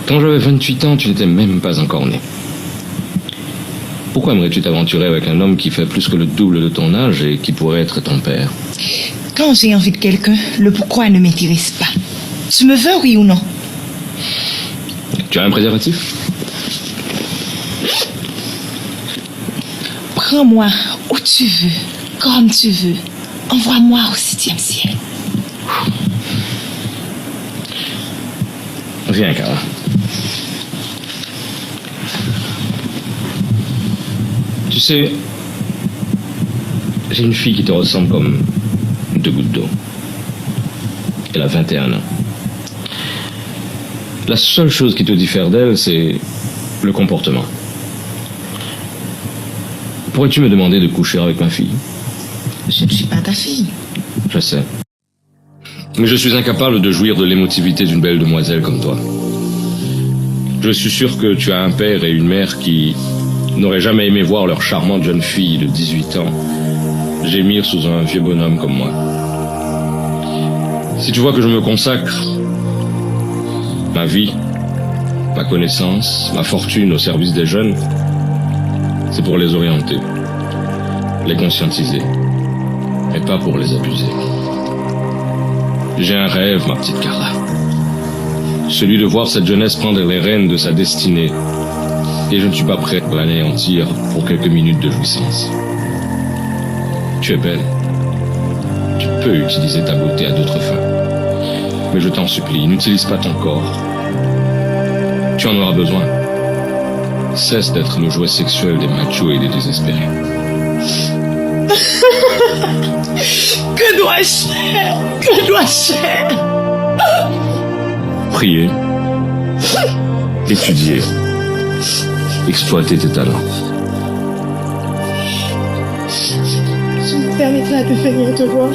Quand j'avais 28 ans, tu n'étais même pas encore né. Pourquoi aimerais-tu t'aventurer avec un homme qui fait plus que le double de ton âge et qui pourrait être ton père? Quand j'ai envie de quelqu'un, le pourquoi ne m'intéresse pas. Tu me veux, oui ou non? Tu as un préservatif? Prends-moi où tu veux, comme tu veux. Envoie-moi au 7e ciel. Viens, Carla. Tu sais, j'ai une fille qui te ressemble comme 2 gouttes d'eau. Elle a 21 ans. La seule chose qui te diffère d'elle, c'est le comportement. Pourrais-tu me demander de coucher avec ma fille? Je ne suis pas ta fille. Je sais. Mais je suis incapable de jouir de l'émotivité d'une belle demoiselle comme toi. Je suis sûr que tu as un père et une mère qui n'auraient jamais aimé voir leur charmante jeune fille de 18 ans gémir sous un vieux bonhomme comme moi. Si tu vois que je me consacre ma vie, ma connaissance, ma fortune au service des jeunes, c'est pour les orienter, les conscientiser, et pas pour les abuser. J'ai un rêve, ma petite Carla. Celui de voir cette jeunesse prendre les rênes de sa destinée. Et je ne suis pas prêt à l'anéantir pour quelques minutes de jouissance. Tu es belle. Tu peux utiliser ta beauté à d'autres fins. Mais je t'en supplie, n'utilise pas ton corps. Tu en auras besoin. Cesse d'être le jouet sexuel des machos et des désespérés. Que dois-je faire? Que dois-je faire? Prier. Étudier. Exploiter tes talents. Tu me permettras de venir te voir.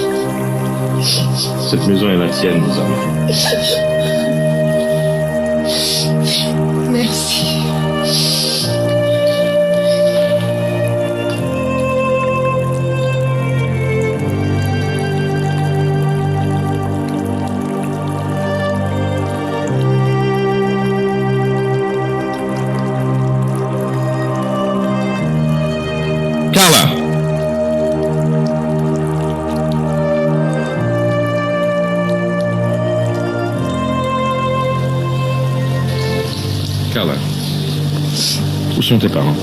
Cette maison est la tienne, désormais. Merci. Carla! Carla, où sont tes parents?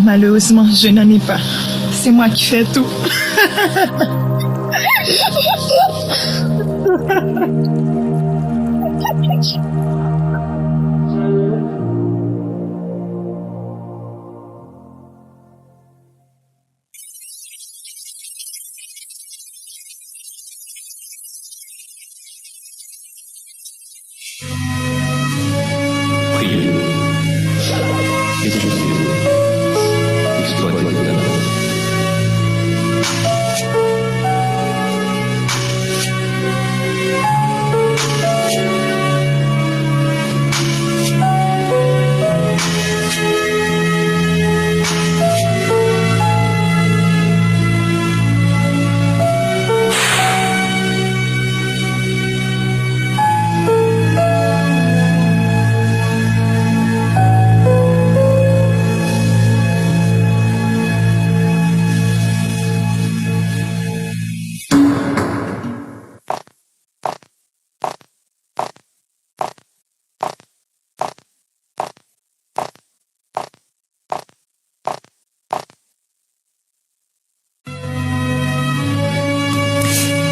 Malheureusement, je n'en ai pas. C'est moi qui fais tout. Priez. Étudiez. Exploitez tes talents.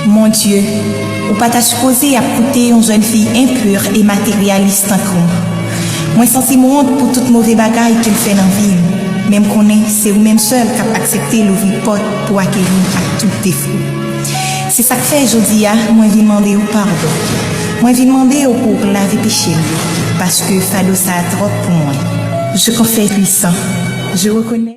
Mon Dieu, ou pas t'a supposé à coûter une jeune fille impure et matérialiste en crime. Moi, senti mon honte pour toute mauvaise bagaille qu'il fait dans la vie. Même qu'on est, c'est vous-même seul qui a accepté l'ouvrir porte pour acquérir à tout défaut. C'est ça que fait aujourd'hui, moi, je demander au pardon. Moi, je demander au pour laver péché. Parce que fado ça a trop pour moi. Je confesse puissant. Je reconnais.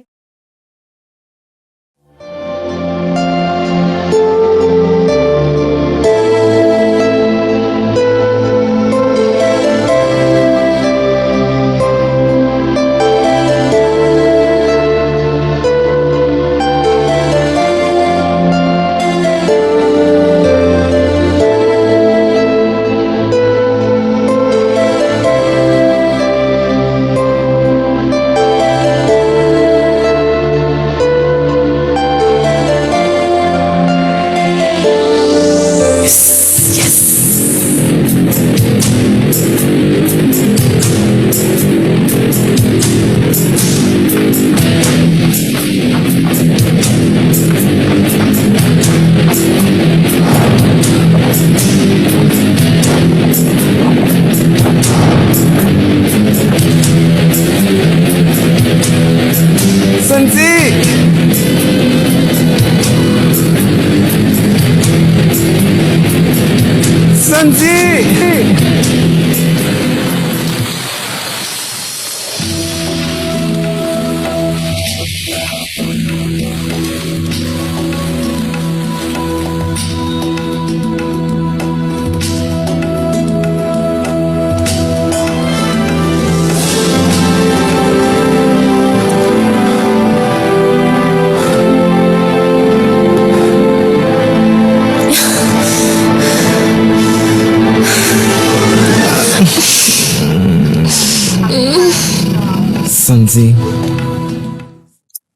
Sandy,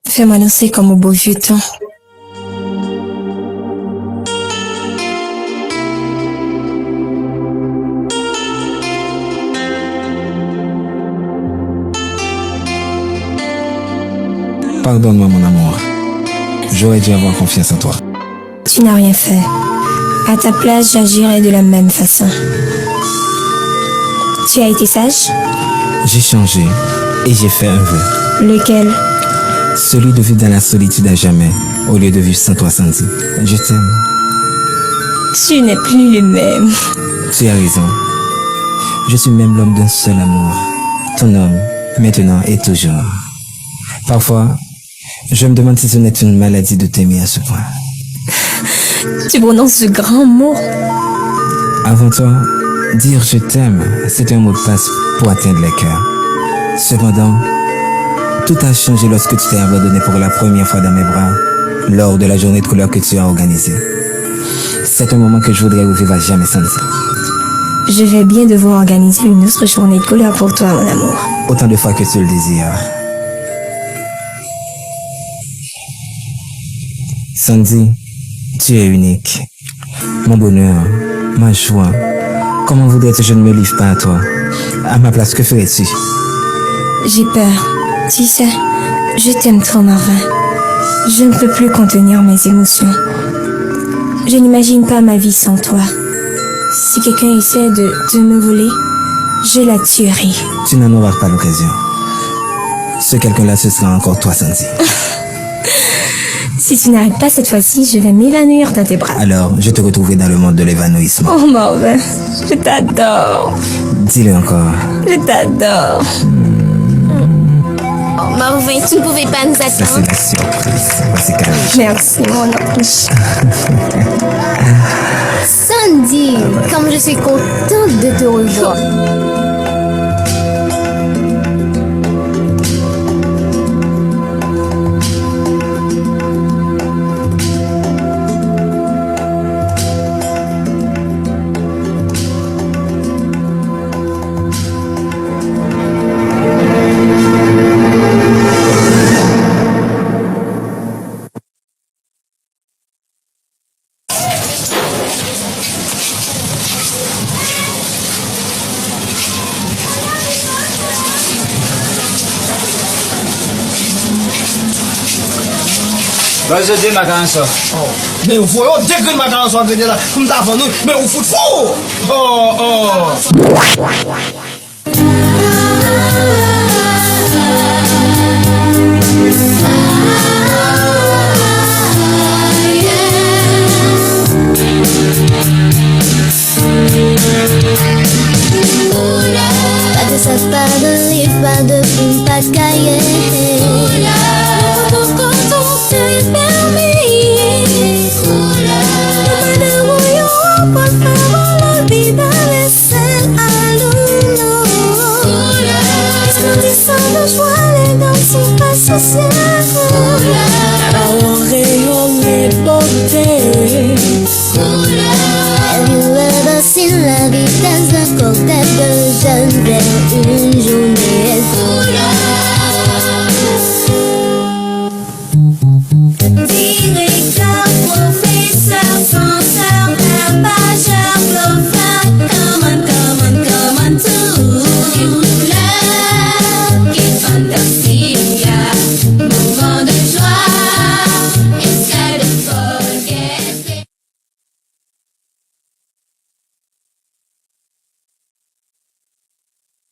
fais-moi danser comme au beau vieux temps. Pardonne-moi mon amour. J'aurais dû avoir confiance en toi. Tu n'as rien fait. À ta place, j'agirais de la même façon. Tu as été sage? J'ai changé et j'ai fait un vœu. Lequel? Celui de vivre dans la solitude à jamais, au lieu de vivre sans toi, Sandy. Je t'aime. Tu n'es plus le même. Tu as raison. Je suis même l'homme d'un seul amour. Ton homme, maintenant et toujours. Parfois, je me demande si ce n'est une maladie de t'aimer à ce point. Tu prononces ce grand mot. Avant toi, dire je t'aime, c'est un mot de passe pour atteindre les cœurs. Cependant, tout a changé lorsque tu t'es abandonné pour la première fois dans mes bras, lors de la journée de couleur que tu as organisée. C'est un moment que je voudrais revivre à jamais, Sandy. Je vais bien devoir organiser une autre journée de couleur pour toi, mon amour. Autant de fois que tu le désires. Sandy, tu es unique. Mon bonheur, ma joie. Comment voudrais-tu que je ne me livre pas à toi? À ma place, que ferais-tu? J'ai peur. Tu sais, je t'aime trop, Marvin. Je ne peux plus contenir mes émotions. Je n'imagine pas ma vie sans toi. Si quelqu'un essaie de me voler, je la tuerai. Tu n'en auras pas l'occasion. Ce quelqu'un-là, ce sera encore toi, Sandy. Si tu n'arrêtes pas cette fois-ci, je vais m'évanouir dans tes bras. Alors, je te retrouverai dans le monde de l'évanouissement. Oh, Marvin, je t'adore. Dis-le encore. Je t'adore. Oh, Marvin, tu ne pouvais pas nous Ça, attendre. c'est la surprise. Voici Camille. Merci, mon ange. Sandy, comme je suis contente de te revoir. Vas-y, dis ma canson. Mais vous voyez, dès que ma canson vient là, comme t'as fait nous, mais vous foutez fou. Pas de sac, pas de livre, pas de plume, pas de cahier. Tout coton, c'est permis. Le moyen pour faire la vie dans les scènes à l'eau. Escondissant de joie, les danses pas sociales. Alors rayonner beauté. Elle nous redessine la vitesse d'un cocktail de jeunes vers une journée.